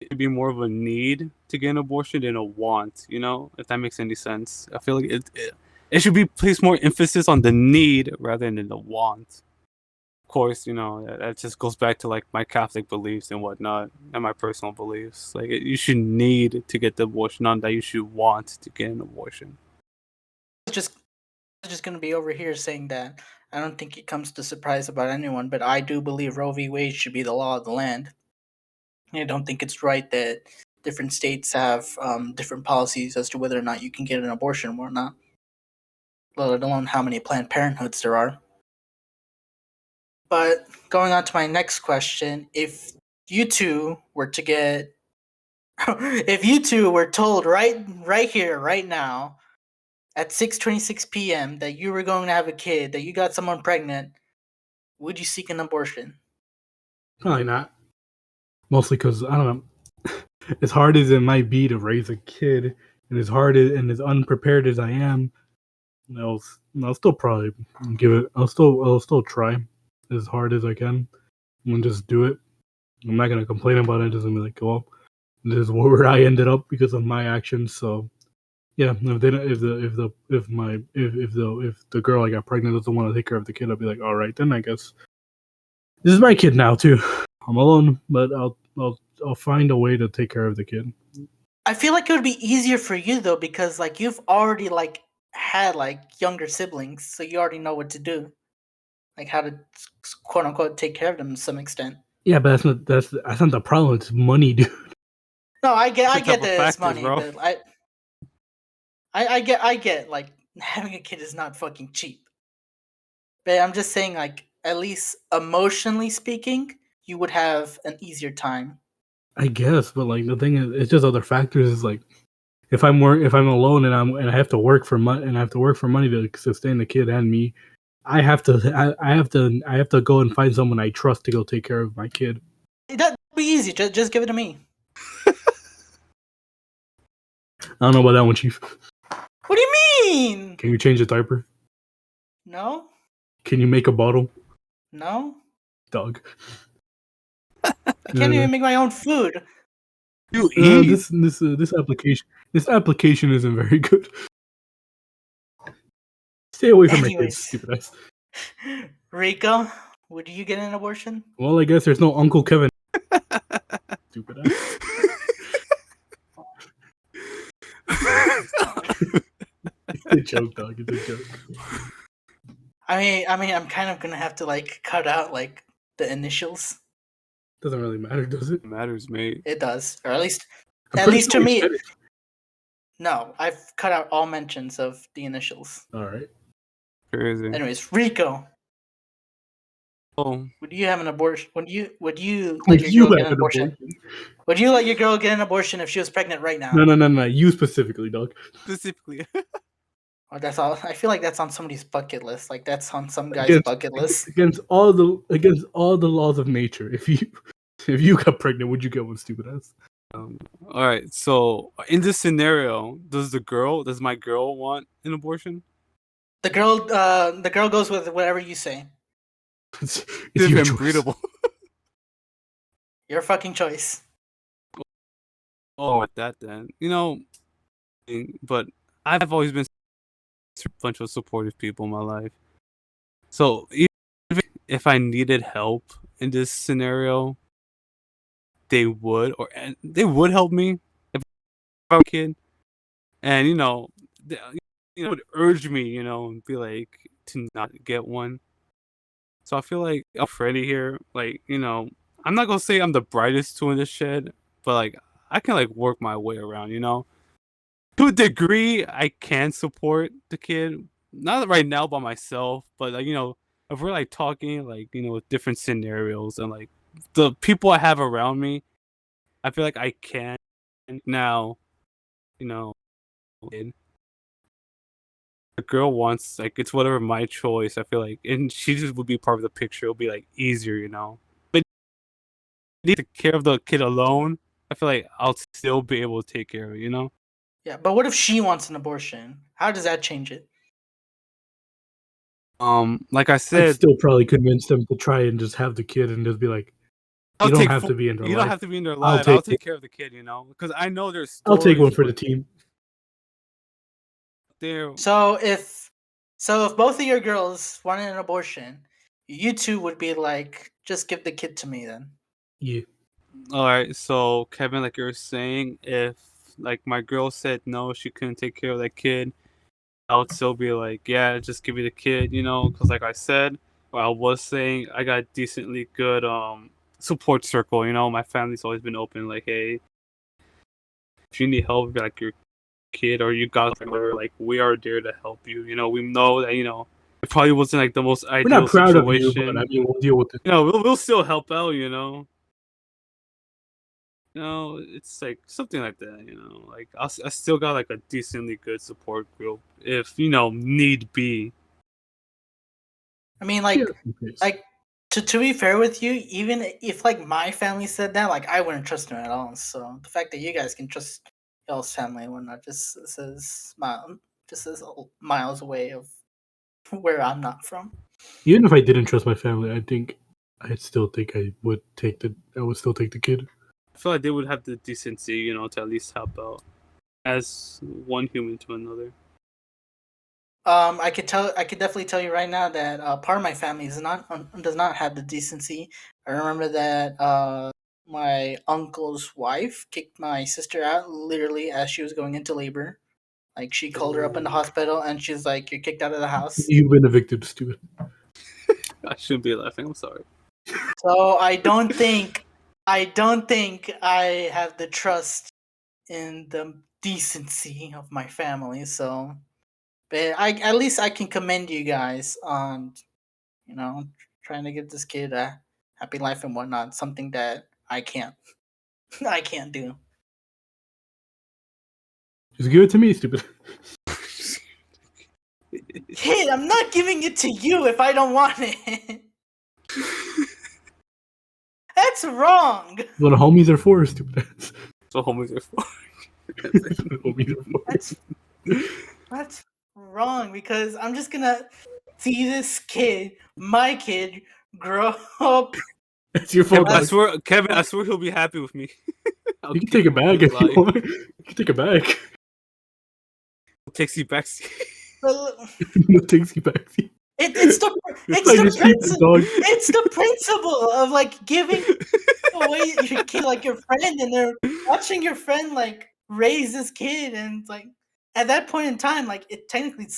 it'd be more of a need to get an abortion than a want. If that makes any sense. I feel like it should be placed more emphasis on the need rather than the want. Of course, that just goes back to like my Catholic beliefs and whatnot, and my personal beliefs. Like you should need to get the abortion, not that you should want to get an abortion. Just gonna be over here saying that I don't think it comes to surprise about anyone, but I do believe Roe v. Wade should be the law of the land. I don't think it's right that different states have different policies as to whether or not you can get an abortion or not, let alone how many Planned Parenthoods there are. But going on to my next question, if you two were to get, if you two were told right here, right now, at 6:26 p.m. that you were going to have a kid, that you got someone pregnant, would you seek an abortion? Probably not. Mostly because I don't know. As hard as it might be to raise a kid, and as hard and as unprepared as I am, I'll still probably give it. I'll still try as hard as I can and just do it. I'm not gonna complain about it. Just gonna be like, well, this is where I ended up because of my actions. So yeah, if they don't, if the girl I got pregnant doesn't want to take care of the kid, I'll be like, all right, then I guess this is my kid now too. I'm alone, but I'll find a way to take care of the kid. I feel like it would be easier for you though, because like you've already like had like younger siblings, so you already know what to do, like how to quote unquote take care of them to some extent. Yeah, but that's not the problem. It's money, dude. No, I get Different type that of it's factors, money, bro. but I get like having a kid is not fucking cheap. But I'm just saying, like, at least emotionally speaking, you would have an easier time. I guess, but like the thing is, it's just other factors. Is like if I'm alone and I have to work for money to sustain the kid and me, I have to go and find someone I trust to go take care of my kid. That'd be easy. Just give it to me. I don't know about that one, Chief. What do you mean? Can you change a diaper? No, Can you make a bottle? no. Dog. I can't even make my own food. You eat. This application isn't very good. Stay away from my kids, Anyways, stupid ass. Rico, would you get an abortion? Well, I guess there's no Uncle Kevin. Stupid ass. It's a joke, dog. It's a joke. I mean, I'm kind of gonna have to like cut out like the initials. Doesn't really matter, does it? It matters, mate. It does, or at least I'm pretty sure to we me. said it. No, I've cut out all mentions of the initials. All right. Crazy. Anyways, Rico, Oh, would you have an abortion? Would you Would let your you girl get have an an abortion? abortion? Would you let your girl get an abortion if she was pregnant right now? No. You specifically, dog. specifically. Or that's all. I feel like that's on somebody's bucket list. Like that's on some guy's Against- bucket list. Against all the laws of nature. If you got pregnant, would you get one, stupid ass? All right. So in this scenario, does my girl want an abortion? The girl goes with whatever you say. It's your choice. breedable. Your fucking choice. Oh, at that then. But I've always been a bunch of supportive people in my life. So even if I needed help in this scenario, they would help me if I was a kid. And they would urge me, and be like to not get one. So I feel like I'm Fredy here. Like, I'm not gonna say I'm the brightest tool in this shed, but like I can like work my way around, To a degree, I can support the kid. Not right now by myself, but like, if we're like talking like, with different scenarios and like the people I have around me, I feel like I can now, kid. The girl wants like it's whatever my choice. I feel like, and she just would be part of the picture. It'll be like easier, But need to take care of the kid alone. I feel like I'll still be able to take care of it. Yeah, but what if she wants an abortion? How does that change it? Like I I'd said, still probably convince them to try and just have the kid and just be like, you don't have to be in their life. You don't have to be in their I'll life. take I'll take care of the kid, because I know there's. I'll take one stories for the with- team. There, So if both of your girls wanted an abortion, you two would be like, just give the kid to me then. Yeah. all right. So Kevin, like you were saying, if like my girl said no, she couldn't take care of that kid, I would still be like, yeah, just give me the kid, because like I said, or I was saying, I got a decently good support circle. My family's always been open. Like, hey, if you need help, like your kid or you got somewhere, like we are there to help you. We know that it probably wasn't like the most We're not ideal proud of you, but situation. I mean, we'll deal with it. We'll still help out. It's like something like that. Like I still got like a decently good support group if need be. I mean, Yeah, like to be fair with you, even if like my family said that, like I wouldn't trust them at all. So the fact that you guys can trust y'all's family and whatnot just says miles away of where I'm not from. even if I didn't trust my family, I'd still think I would still take the kid. I feel like they would have the decency, to at least help out as one human to another. I could definitely tell you right now that part of my family does not have the decency. I remember that my uncle's wife kicked my sister out literally as she was going into labor. Like she called her up in the hospital and she's like, "You're kicked out of the house." You've been evicted, stupid. I shouldn't be laughing. I'm sorry. So I don't think I have the trust in the decency of my family. So, but at least I can commend you guys on trying to give this kid a happy life and whatnot. Something that I can't I can't do. Just give it to me, stupid. Kid, I'm not giving it to you if I don't want it. That's wrong. What homies are for, stupid. That's what homies are for. That's wrong because I'm just gonna see this kid, my kid, grow up. That's your fault. Kevin, I swear he'll be happy with me. You can take it back if you want. You can take it back. Takes you back. It takes you back. It's the principle of like giving away your kid like your friend, and they're watching your friend like raise this kid, and it's like at that point in time, like it technically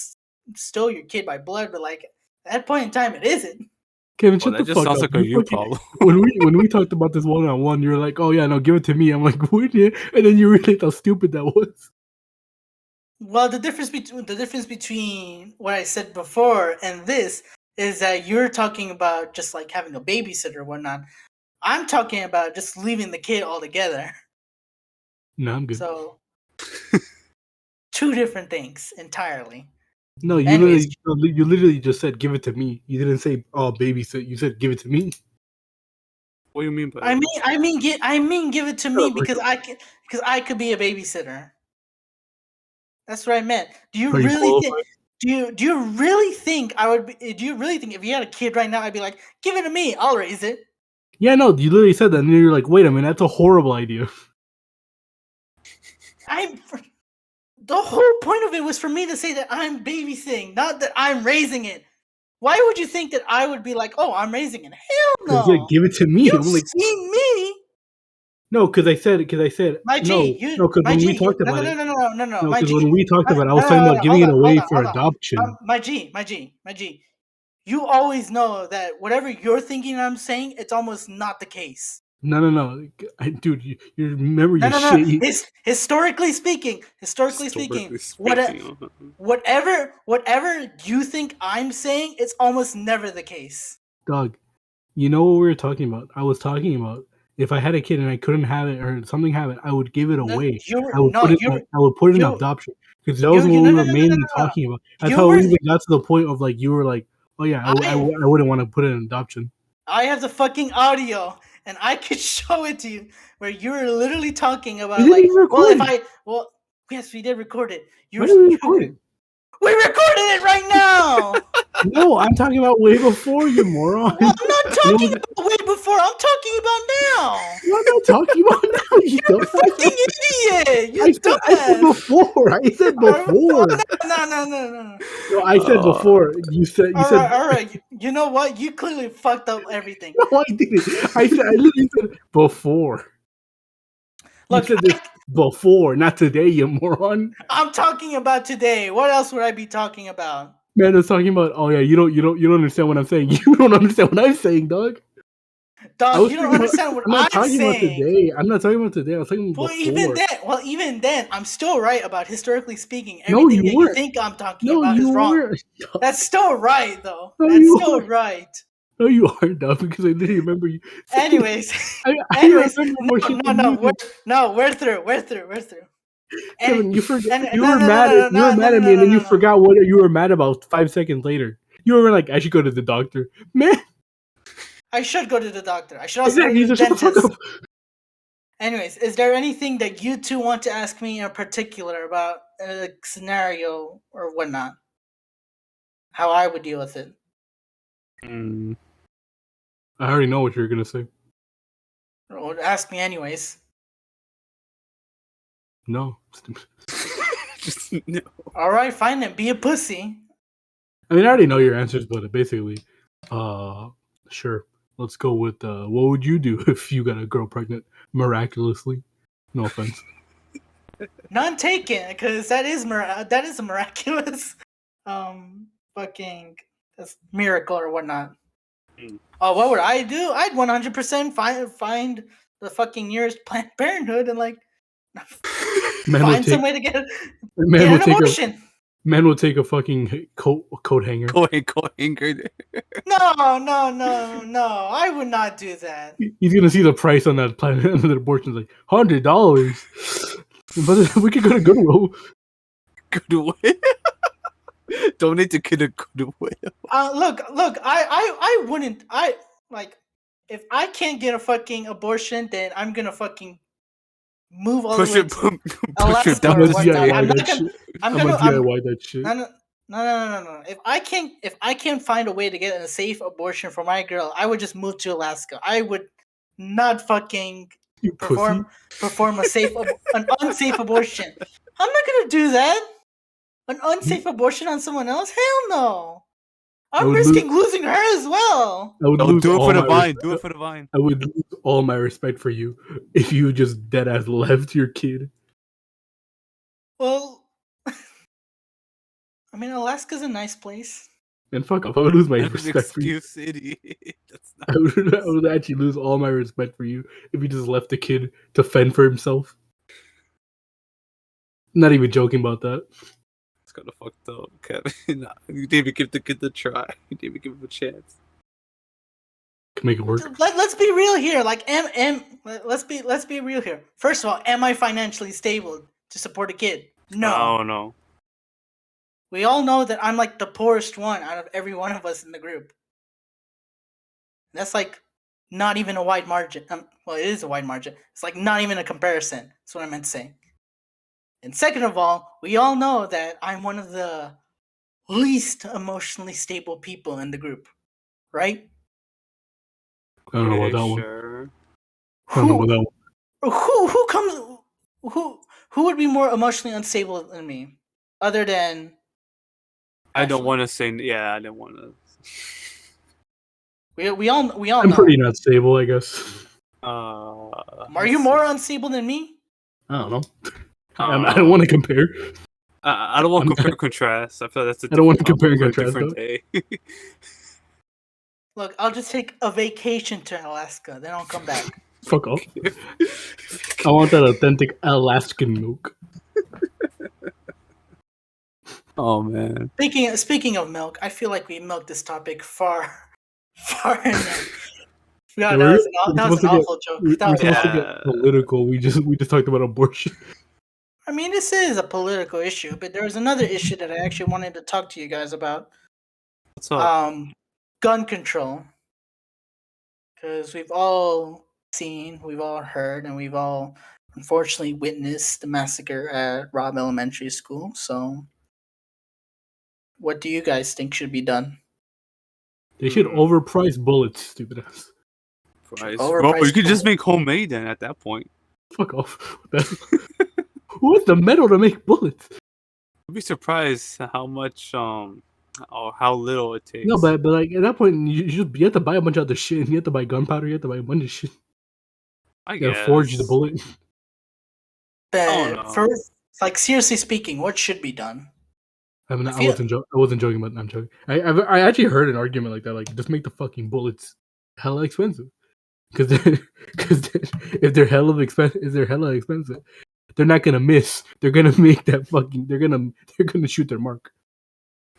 still your kid by blood, but like at that point in time, it isn't. Kevin, shut the That just fuck sounds up. like a you problem. when we talked about this one-on-one, you're like, "Oh yeah, no, give it to me." I'm like, "Would you?" And then you realized how stupid that was. Well, the difference between what I said before and this is that you're talking about just like having a babysitter or whatnot. I'm talking about just leaving the kid altogether. No, I'm good. So, two different things entirely. No, you literally just said, "Give it to me." You didn't say, "Oh, babysit." You said, "Give it to me." What do you mean by I that? mean, give it to me because I could be a babysitter. That's what I meant. Do you really think? Do you really think I would? Do you really think if you had a kid right now, I'd be like, "Give it to me, I'll raise it." Yeah, no, you literally said that, and then you're like, "Wait a minute, that's a horrible idea." The whole point of it was for me to say that I'm babysitting, not that I'm raising it. Why would you think that I would be like, "Oh, I'm raising it"? Hell no! Yeah, give it to me. You've I'm like, seen me. no, because I said, My no, G, because my when G, we talked about it, no, no, my because G. when we talked about it, I was No, talking about giving it away for hold on. adoption. My G. You always know that whatever you're thinking I'm saying, it's almost not the case. No, dude, your memory is shit. Historically speaking, whatever you think I'm saying, it's almost never the case. Dog, you know what we were talking about? I was talking about if I had a kid and I couldn't have it or something happened, I would give it away. I would put it in adoption because that was what we were mainly talking about. That's how we even got to the point of like you were like, oh yeah, I wouldn't want to put it in adoption. I have the fucking audio and I could show it to you where you were literally talking about We didn't even record it. Yes, we did record it. Why did we record it? We recorded it right now. No, I'm talking about way before, you moron. Well, I'm not talking about way before. I'm talking about now. I'm not talking about now. You're a fucking idiot. I said before. I said before. No. No, I said before. You said. All right. You know what? You clearly fucked up everything. No, I didn't. I literally said before. Look, before, not today, you moron. I'm talking about today. What else would I be talking about? Man, it's talking about. Oh yeah, you don't understand what I'm saying. You don't understand what I'm saying, dog. Dog, you don't understand what I'm not I'm talking about saying. today. I'm not talking about today. I was talking about Well, before. even then, I'm still right about historically speaking. No, Everything you that you weren't. think I'm talking No, about you is wrong. weren't. That's still right, though. No, That's you still aren't. right. No, you aren't, dog. Because I literally remember you. Anyways, I anyways, remember more shit than you did. we're through. Kevin, you forgot. And You no, were no, no, mad. no, You were no, no, mad no, at no, me, and no, then no, you no. forgot what you were mad about 5 seconds later. You were like, "I should go to the doctor." Man, I should go to the doctor. I should also exactly. go to So the shut the fuck dentist. up. Anyways, is there anything that you two want to ask me in particular about a scenario or whatnot? How I would deal with it? Mm. I already know what you're gonna say. Or ask me anyways. No. Just no. All right, fine then. Be a pussy. I mean, I already know your answers, but basically, sure. Let's go with what would you do if you got a girl pregnant miraculously? No offense. None taken, because that is a miraculous, fucking that's miracle or whatnot. Mm. Oh, what would I do? I'd 100% find the fucking nearest Planned Parenthood and like find some way to get an abortion. Man will take a fucking coat hanger. Coat hanger. No. I would not do that. He's gonna see the price on that planet and the abortion's like $100. But we could go to Goodwill. Goodwill. Donate to Kid a Goodwill. Look, I wouldn't. I like if I can't get a fucking abortion, then I'm gonna fucking move all the way to Alaska or whatnot. I'm gonna DIY that shit. No. If I can't find a way to get a safe abortion for my girl, I would just move to Alaska. I would not fucking You perform an unsafe abortion. I'm not gonna do that. An unsafe abortion on someone else? Hell no. I'm risking losing her as well. I would lose do it all for the my vine. respect. Do it for the vine. I would lose all my respect for you if you just dead ass left your kid. Well, I mean, Alaska's a nice place. And fuck off. I would lose my That's respect for you. Excuse City. That's not. I would actually lose all my respect for you if you just left the kid to fend for himself. Not even joking about that. It's kind of fucked up, Kevin. Nah, you didn't even give the kid a try. You didn't even give him a chance. Can make it work. Let's be real here. Like, let's be real here. First of all, am I financially stable to support a kid? No. Oh no. We all know that I'm like the poorest one out of every one of us in the group. That's like not even a wide margin. Well, it is a wide margin. It's like not even a comparison. That's what I meant to say. And second of all, we all know that I'm one of the least emotionally stable people in the group, right? I don't know about that Sure. one. I don't know about that one. Who would be more emotionally unstable than me, other than? I don't Ashley? want to say. Yeah, I didn't want to. We all I'm know. pretty not stable, I guess. Are you more unstable than me? I don't know. I don't want to compare. I don't want to compare and contrast. I feel that's a I don't want to compare and different contrast. day. Look, I'll just take a vacation to Alaska, then I'll come back. Fuck off. I want that authentic Alaskan milk. Oh man. Speaking of milk, I feel like we milked this topic far enough. Yeah, that was an awful joke. We're supposed to get political. We just talked about abortion. I mean, this is a political issue, but there was another issue that I actually wanted to talk to you guys about. What's up? Gun control. Because we've all seen, we've all heard, and we've all unfortunately witnessed the massacre at Robb Elementary School. So, what do you guys think should be done? They should overprice bullets, stupid ass. Bro, you could just make homemade then at that point. Fuck off. What's the metal to make bullets? I'd be surprised how much or how little it takes. No, but like at that point you have to buy a bunch of other shit. You have to buy gunpowder, you have to buy a bunch of shit. I gotta forge the bullet. Oh But no. for like seriously speaking, what should be done? I mean, I feel I wasn't joking, but I'm joking. I actually heard an argument like that, like just make the fucking bullets hella expensive, because if they're hella expensive, they're not gonna miss. They're gonna make that fucking. They're gonna shoot their mark.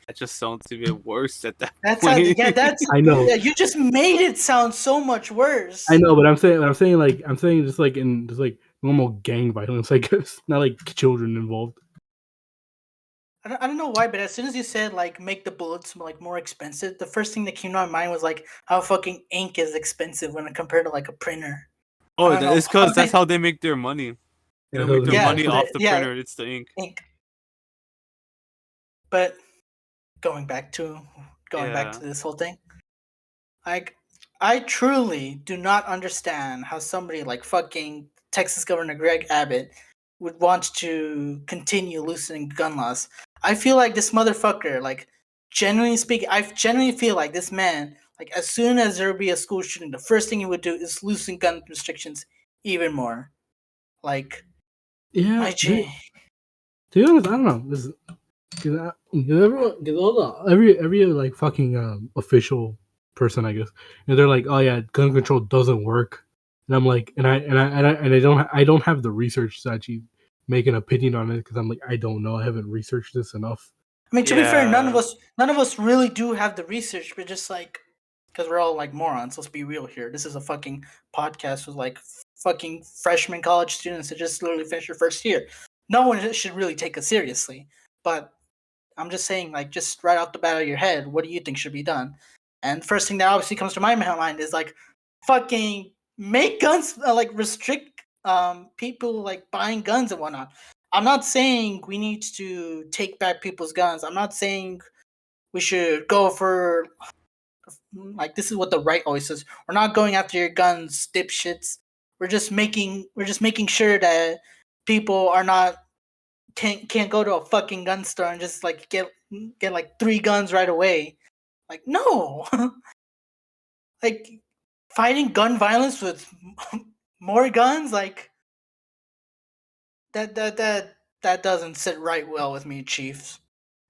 That just sounds even worse at that that's how. point. Yeah, that's. I know, Yeah, you just made it sound so much worse. but I'm saying just like in just like normal gang violence, I guess, not like children involved. I don't know why, but as soon as you said like make the bullets like more expensive, the first thing that came to my mind was like how fucking ink is expensive when compared to like a printer. I Oh, don't know it's how because that's they. how they make their money. They don't make their Yeah, money off the yeah, printer. It's the ink. ink. But going back to Yeah. this whole thing, like I truly do not understand how somebody like fucking Texas Governor Greg Abbott would want to continue loosening gun laws. I feel like this motherfucker, like genuinely speaking, I genuinely feel like this man, like as soon as there would be a school shooting, the first thing he would do is loosen gun restrictions even more. Like Yeah, my G. to be honest, I don't know. Because everyone, because all the every like fucking official person, I guess, and they're like, oh yeah, gun control doesn't work, and I'm like, I don't have the research to actually make an opinion on it because I'm like, I don't know, I haven't researched this enough. I mean, to be fair, Yeah. none of us really do have the research, but just like, because we're all like morons. Let's be real here. This is a fucking podcast with like fucking freshman college students that just literally finished their first year. No one should really take us seriously. But I'm just saying, like, just right off the bat of your head, what do you think should be done? And first thing that obviously comes to my mind is like, fucking make guns like restrict people like buying guns and whatnot. I'm not saying we need to take back people's guns. I'm not saying we should go for like this is what the right always says. We're not going after your guns, dipshits. We're just making sure that people are not can't go to a fucking gun store and just like get like 3 guns right away. Like no, like fighting gun violence with more guns, like that doesn't sit right well with me, Chiefs.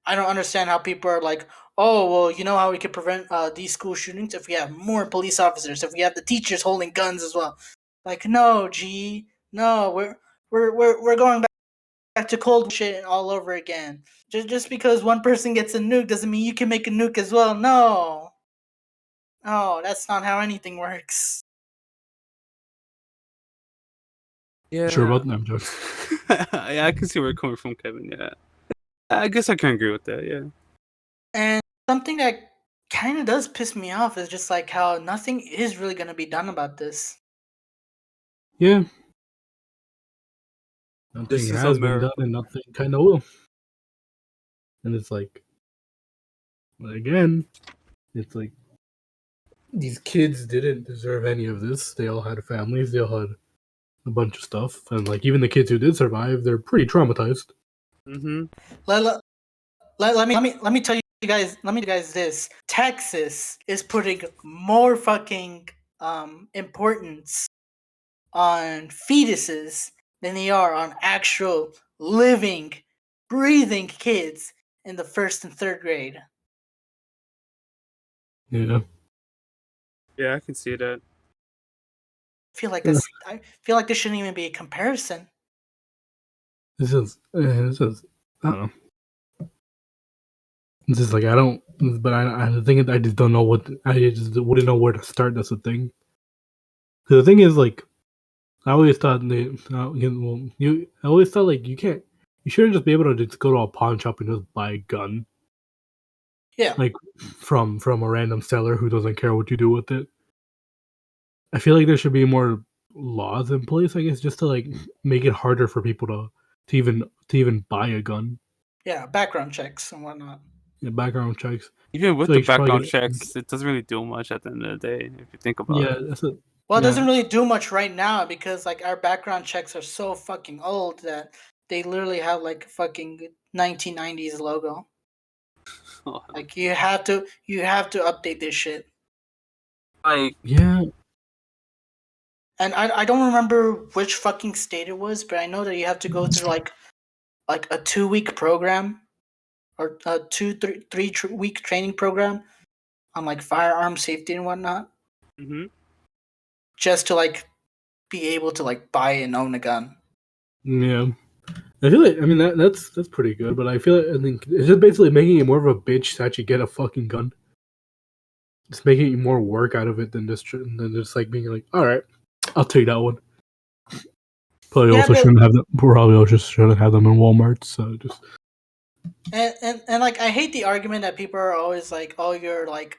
I don't understand how people are like, oh well, you know how we could prevent these school shootings if we have more police officers, if we have the teachers holding guns as well. Like no, G, no, we're going back to cold shit all over again. Just because one person gets a nuke doesn't mean you can make a nuke as well. No, no, that's not how anything works. Sure Yeah. about that, I'm joking. Yeah, I can see where you're coming from, Kevin. Yeah. I guess I can agree with that. Yeah. And something that kind of does piss me off is just like how nothing is really going to be done about this. Yeah, This nothing is has been done America. and nothing kind of will, and it's like again, it's like these kids didn't deserve any of this. They all had families. They all had a bunch of stuff, and like even the kids who did survive, they're pretty traumatized. Mm-hmm. Let, let me tell you guys. Let me tell you guys this. Texas is putting more fucking importance on fetuses than they are on actual living, breathing kids in the 1st and 3rd grade. Yeah, Yeah, I can see that. I feel like this shouldn't even be a comparison. this is I don't know. It's just like I don't, but I think I just don't know I just wouldn't know where to start. That's the thing. Because the thing is, like, I always thought I always thought like you shouldn't just be able to just go to a pawn shop and just buy a gun, Yeah, like from a random seller who doesn't care what you do with it. I feel like there should be more laws in place, I guess, just to like make it harder for people to even buy a gun. yeah, background checks and whatnot. Yeah, background checks. Even I with feel the like you should probably background get checks, it doesn't really do much at the end of the day if you think about yeah, it. that's it. Well, it Yeah, doesn't really do much right now because like our background checks are so fucking old that they literally have like fucking 1990s logo. Oh, Like you have to update this shit. like yeah. And I don't remember which fucking state it was, but I know that you have to go through like a 2-week program or a 3 week training program on like firearm safety and whatnot, Mm-hmm. just to like be able to like buy and own a gun. Yeah. I feel like, I mean, that's pretty good, but I feel like, I think it's just basically making it more of a bitch to actually get a fucking gun. Just making more work out of it than just like being like, all right, I'll take that one. Probably Yeah, also but shouldn't have them. Probably also just shouldn't have them in Walmart. So just and like I hate the argument that people are always like, oh, you're like,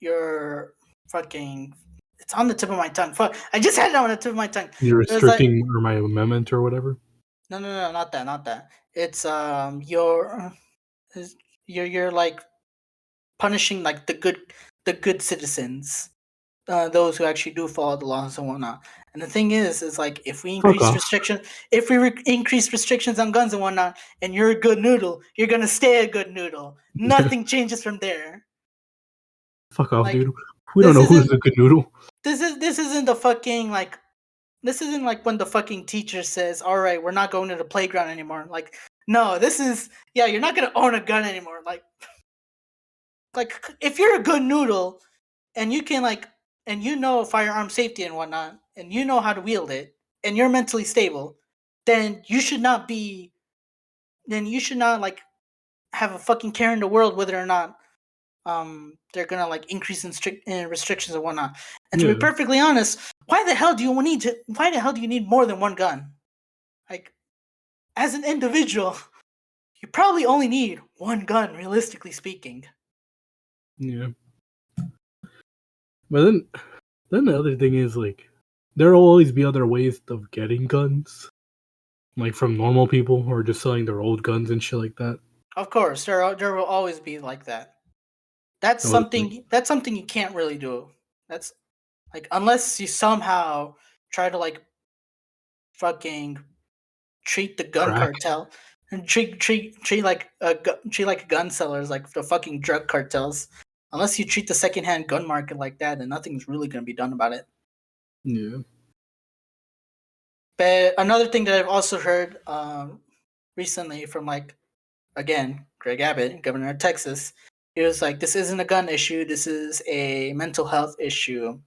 you're fucking. It's on the tip of my tongue. Fuck! I just had it on the tip of my tongue. you're It was like, restricting my amendment or whatever. no, not that, not that. It's you're like punishing like the good citizens, those who actually do follow the laws and whatnot. And the thing is like if we Fuck increase off. restriction, if we increase restrictions on guns and whatnot, and you're a good noodle, you're gonna stay a good noodle. Nothing changes from there. Fuck off, Like dude. We don't this know who's isn't the good noodle. this isn't the fucking like this isn't like when the fucking teacher says, "All right, we're not going to the playground anymore." Like, no, this is yeah, you're not gonna own a gun anymore. Like if you're a good noodle and you can like and you know firearm safety and whatnot, and you know how to wield it, and you're mentally stable, then you should not be. Then you should not like have a fucking care in the world whether or not they're gonna like increase in restrictions and whatnot. And to be Yeah, perfectly honest, why the hell do you need to? Why the hell do you need more than one gun? Like as an individual, you probably only need one gun, realistically speaking. yeah. But then the other thing is like, there will always be other ways of getting guns, like from normal people who are just selling their old guns and shit like that. Of course, there will always be like that. So it's like, That's something you can't really do. That's like unless you somehow try to like fucking treat the gun crack. cartel and treat like treat like gun sellers like the fucking drug cartels. Unless you treat the secondhand gun market like that, then nothing's really gonna be done about it. Yeah. But another thing that I've also heard recently from like again Greg Abbott, governor of Texas, he was like, "This isn't a gun issue. This is a mental health issue."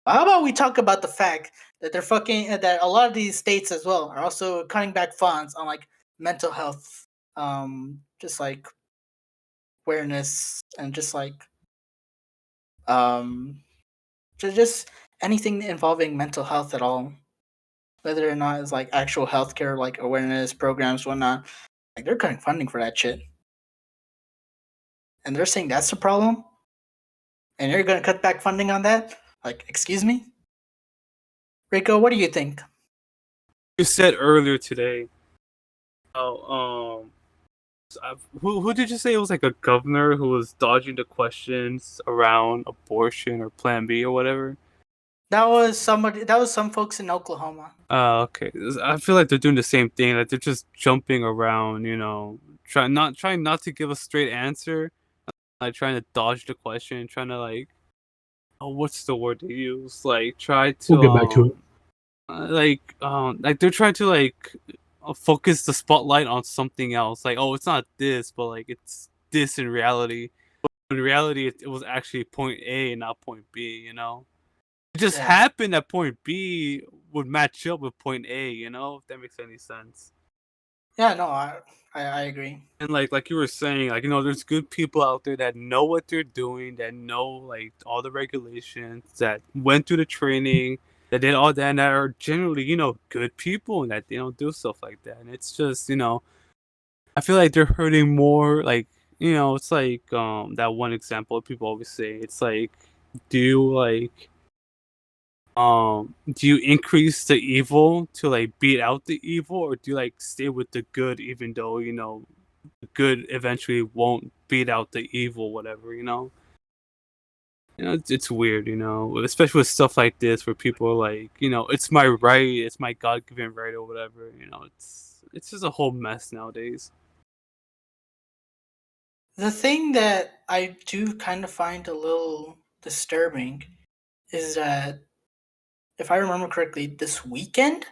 How about we talk about the fact that they're fucking that a lot of these states as well are also cutting back funds on like mental health, just like awareness and just like um, just anything involving mental health at all, whether or not it's like actual healthcare, like awareness programs, whatnot. Like they're cutting funding for that shit, and they're saying that's the problem, and you're gonna cut back funding on that. Like, excuse me, Rico, what do you think? You said earlier today. Oh, who did you say it was like a governor who was dodging the questions around abortion or Plan B or whatever? That was somebody. That was some folks in Oklahoma. Okay. I feel like they're doing the same thing. Like they're just jumping around, trying not to give a straight answer, like trying to dodge the question, trying to like, oh, what's the word to use? Like try We'll to get back to it. like they're trying to like focus the spotlight on something else. Like, oh, it's not this, but like it's this in reality. But in reality, it was actually point A, not point B. It just Yeah. happened that point B would match up with point A. If that makes any sense. Yeah, no, I agree. And like you were saying, like there's good people out there that know what they're doing, that know like all the regulations, that went through the training, that did all that, and that are generally good people, and that they don't do stuff like that. And it's just I feel like they're hurting more. Like it's like that one example people always say. It's like, do you like do you increase the evil to like beat out the evil, or do you like stay with the good even though the good eventually won't beat out the evil, whatever. It's weird, especially with stuff like this where people are like, it's my right, it's my God-given right or whatever. It's just a whole mess nowadays. The thing that I do kind of find a little disturbing is that if I remember correctly, this weekend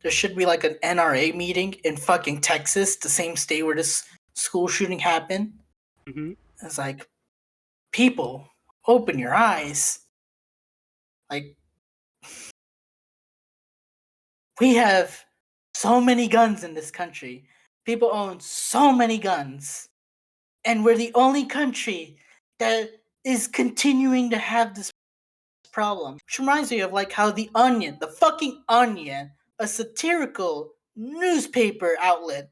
there should be like an NRA meeting in fucking Texas, the same state where this school shooting happened. Mm-hmm. It's like, people, open your eyes. Like, we have so many guns in this country. People own so many guns. And we're the only country that is continuing to have this problem. Which reminds me of like how The Onion, the fucking Onion, a satirical newspaper outlet,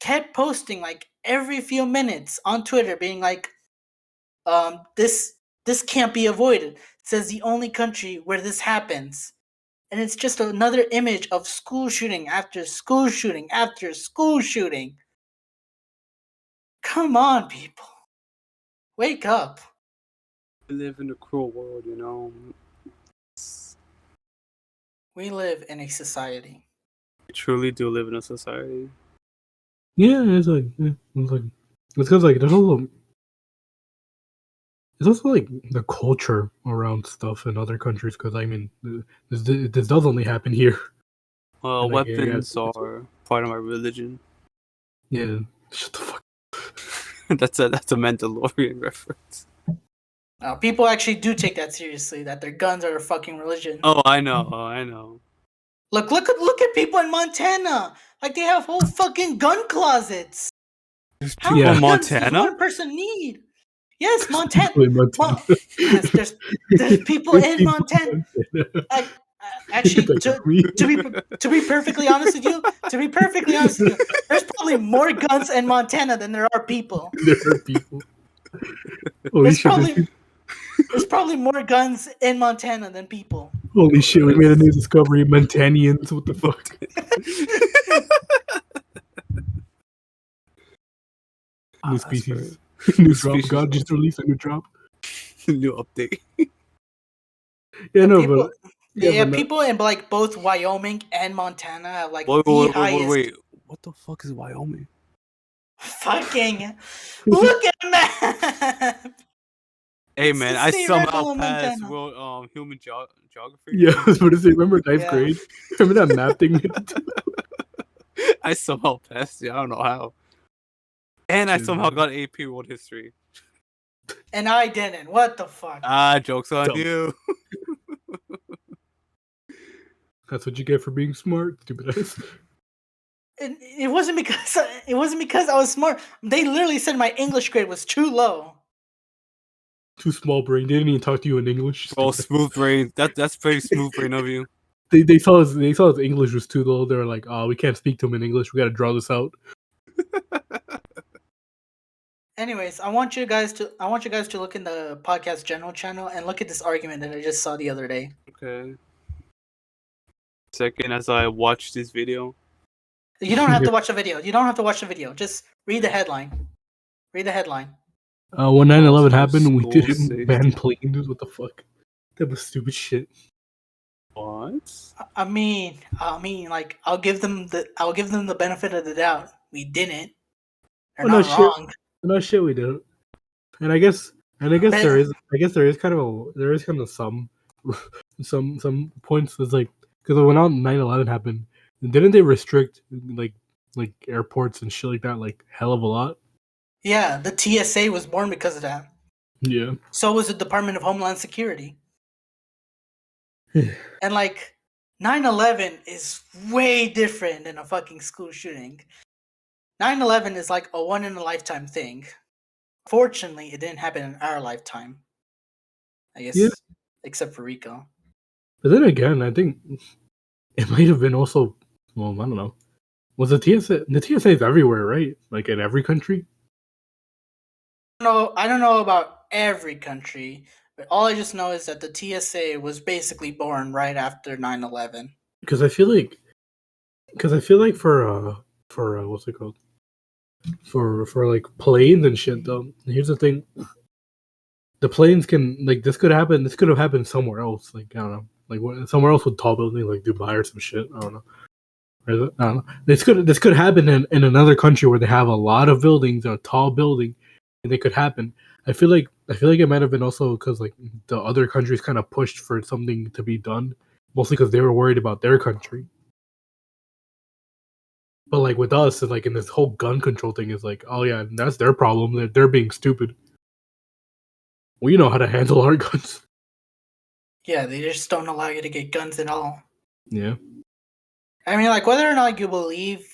kept posting like every few minutes on Twitter being like, this can't be avoided. It says the only country where this happens. And it's just another image of school shooting after school shooting after school shooting. Come on, people. Wake up. We live in a cruel world, you know. We live in a society. We truly do live in a society. Yeah, it's like it's because like there's also it's also like the culture around stuff in other countries. Because I mean, this does only happen here. Well, And, like, weapons are part of my religion. Yeah, shut the fuck. That's a Mandalorian reference. People actually do take that seriously. That their guns are a fucking religion. Oh, I know. Look at people in Montana. Like they have whole fucking gun closets. There's How people many in guns does Montana. one person need? Yes, Montana. Wait, Montana. Yes, there's people in Montana. Actually, to be perfectly honest with you, there's probably more guns in Montana than there are people. There are people. Holy shit! There's probably more guns in Montana than people. Holy shit! We made a new discovery. Montanians. What the fuck? New species. New drop. God just released a new drop. New update. Yeah, no, people, but people in like both Wyoming and Montana have like Wait. highest. What the fuck is Wyoming? Fucking look at a map. Hey It's man, the I state somehow right below passed Montana. world human geography. yeah, I was about to say. Remember ninth Yeah. grade? Remember that map thing? I somehow passed it. I don't know how. And I Dude. somehow got AP World History. And I didn't. What the fuck? Joke's on Dumb. you. That's what you get for being smart, stupid ass. It wasn't because I was smart. They literally said my English grade was too low. Too small brain. They didn't even talk to you in English. Oh, stupid smooth brain. That's very smooth brain of you. They saw his English was too low. They were like, "Oh, we can't speak to him in English. We got to draw this out." Anyways, I want you guys to look in the podcast general channel and look at this argument that I just saw the other day. Okay. Second, as I watch this video. You don't have to watch the video. Just read the headline. Read the headline. When 9/11 happened, we School didn't safety. ban planes. What the fuck? That was stupid shit. What? I mean, like I'll give them the benefit of the doubt. We didn't. They're Oh, no not shit. wrong. No shit, we didn't. And I guess there is kind of some points. It's like because when 9/11 happened, didn't they restrict like airports and shit like that like hell of a lot? Yeah, the TSA was born because of that. Yeah. So was the Department of Homeland Security. And like 9/11 is way different than a fucking school shooting. 9/11 is like a one in a lifetime thing. Fortunately, it didn't happen in our lifetime. I guess, Yeah. except for Rico. But then again, I think it might have been also. Well, I don't know. Was the TSA? The TSA is everywhere, right? Like in every country. No, I don't know about every country, but all I just know is that the TSA was basically born right after 9/11. Because I feel like for what's it called? For like planes and shit though. Here's the thing. The planes can like this could happen. This could have happened somewhere else. Like I don't know, like somewhere else with tall buildings, like Dubai or some shit. I don't know. I don't know. This could happen in another country where they have a lot of buildings, a tall building, and it could happen. I feel like it might have been also because like the other countries kind of pushed for something to be done, mostly because they were worried about their country. But like with us, and like in this whole gun control thing, is like, oh yeah, that's their problem. They're being stupid. We know how to handle our guns. Yeah, they just don't allow you to get guns at all. Yeah. I mean, like, whether or not you believe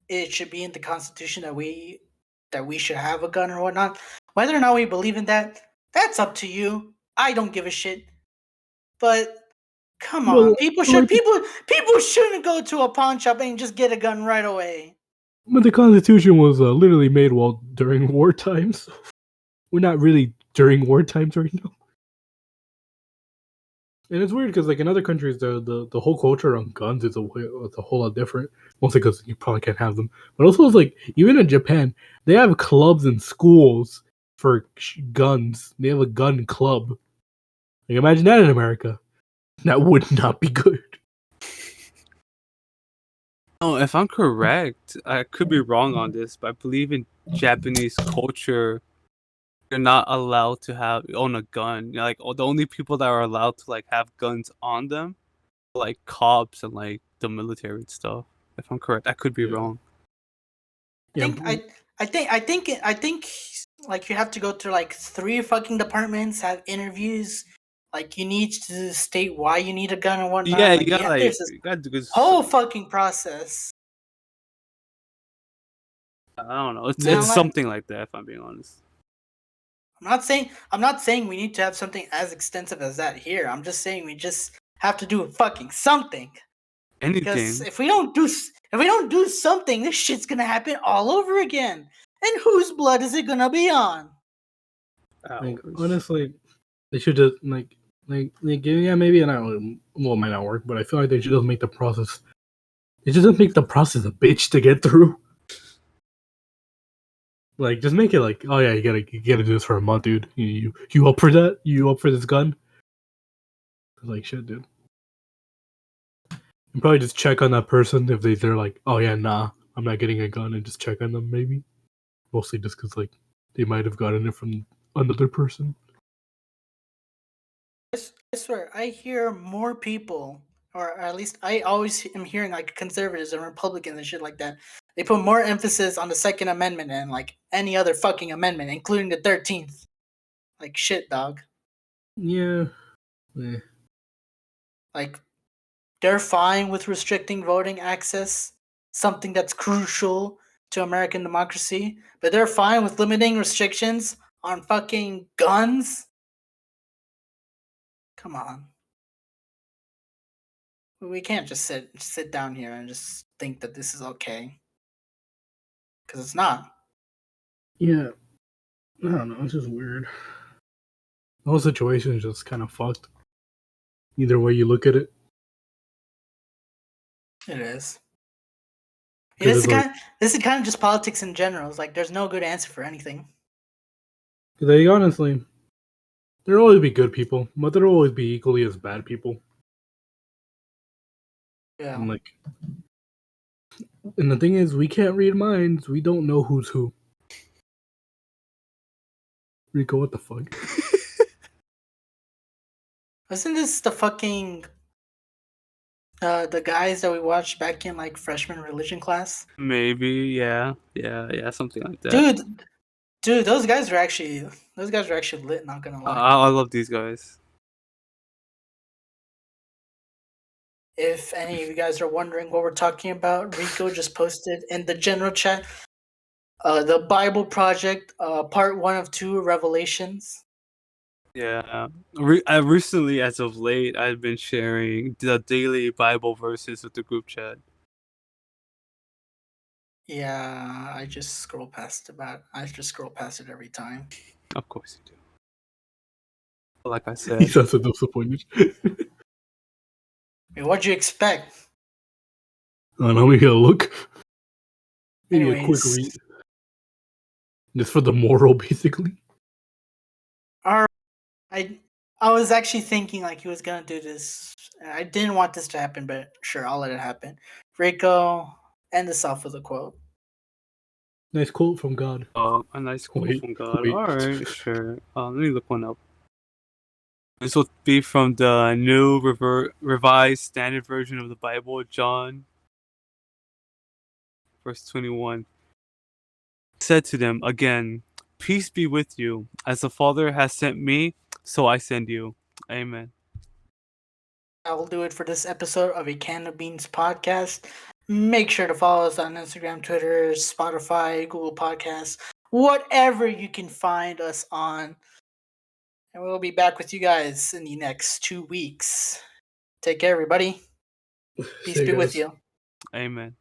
it should be in the Constitution that we should have a gun or whatnot, whether or not we believe in that, that's up to you. I don't give a shit. But come on, Well, people like, shouldn't go to a pawn shop and just get a gun right away. but the Constitution was literally made during war times. We're not really during war times right now. And it's weird because, like, in other countries, the whole culture on guns is it's a whole lot different. Mostly because you probably can't have them. But also, it's like, even in Japan, they have clubs in schools for guns. They have a gun club. Like, imagine that in America. That would not be good. Oh, if I'm correct, I could be wrong on this, but I believe in Japanese culture, you're not allowed to own a gun. Like, the only people that are allowed to like have guns on them, are, like cops and like the military and stuff. If I'm correct, I could be wrong. I think like you have to go through like 3 fucking departments, have interviews. Like you need to state why you need a gun and whatnot. Yeah, like, there's this you gotta do this. whole fucking process. I don't know. It's Now, like, something like that. If I'm being honest. I'm not saying we need to have something as extensive as that here. I'm just saying we just have to do fucking something. Because Anything. if we don't do something, this shit's gonna happen all over again. And whose blood is it gonna be on? Like, honestly, they should just yeah, maybe not. Well, it might not work, but I feel like they should just make the process. They should just make the process a bitch to get through. Like, just make it like, oh yeah, you gotta do this for a month, dude. You up for that? You up for this gun? Like, shit, dude. You probably just check on that person if they're like, oh yeah, nah, I'm not getting a gun, and just check on them maybe. Mostly just because like they might have gotten it from another person. I swear, I hear more people, or at least I always am hearing like conservatives and Republicans and shit like that. They put more emphasis on the Second Amendment and like any other fucking amendment, including the 13th. Like shit, dog. Yeah. Like they're fine with restricting voting access, something that's crucial to American democracy, but they're fine with limiting restrictions on fucking guns. Come on. We can't just sit down here and just think that this is okay. Because it's not. Yeah. I don't know. It's just weird. The whole situation is just kind of fucked. Either way you look at it. It is. Because This is kind of just politics in general. It's like there's no good answer for anything. Because honestly, there'll always be good people, but there'll always be equally as bad people. Yeah. And the thing is, we can't read minds. We don't know who's who. Rico, what the fuck? Wasn't this the fucking the guys that we watched back in like freshman religion class? Maybe, yeah, something like that. Dude, those guys were actually lit. Not gonna lie. I love these guys. If any of you guys are wondering what we're talking about, Rico just posted in the general chat the Bible Project, part 1 of 2, Revelations. Yeah. Recently, as of late, I've been sharing the daily Bible verses with the group chat. Yeah, I just scroll past it every time. Of course you do. Like I said. He sounds so disappointed. I mean, what'd you expect? I don't know, maybe a look. Maybe a quick Anyways. read. Just for the moral, basically. I was actually thinking like he was gonna do this. I didn't want this to happen, but sure, I'll let it happen. Rico, end this off with a quote. Nice quote from God. A nice quote from God. Alright, sure. Let me look one up. This will be from the new revised standard version of the Bible, John, verse 21. Said to them again, "Peace be with you. As the Father has sent me, so I send you." Amen. I will do it for this episode of A Can of Beans podcast. Make sure to follow us on Instagram, Twitter, Spotify, Google Podcasts, whatever you can find us on. And we'll be back with you guys in the next 2 weeks. Take care, everybody. Peace See you be with guys. you. Amen.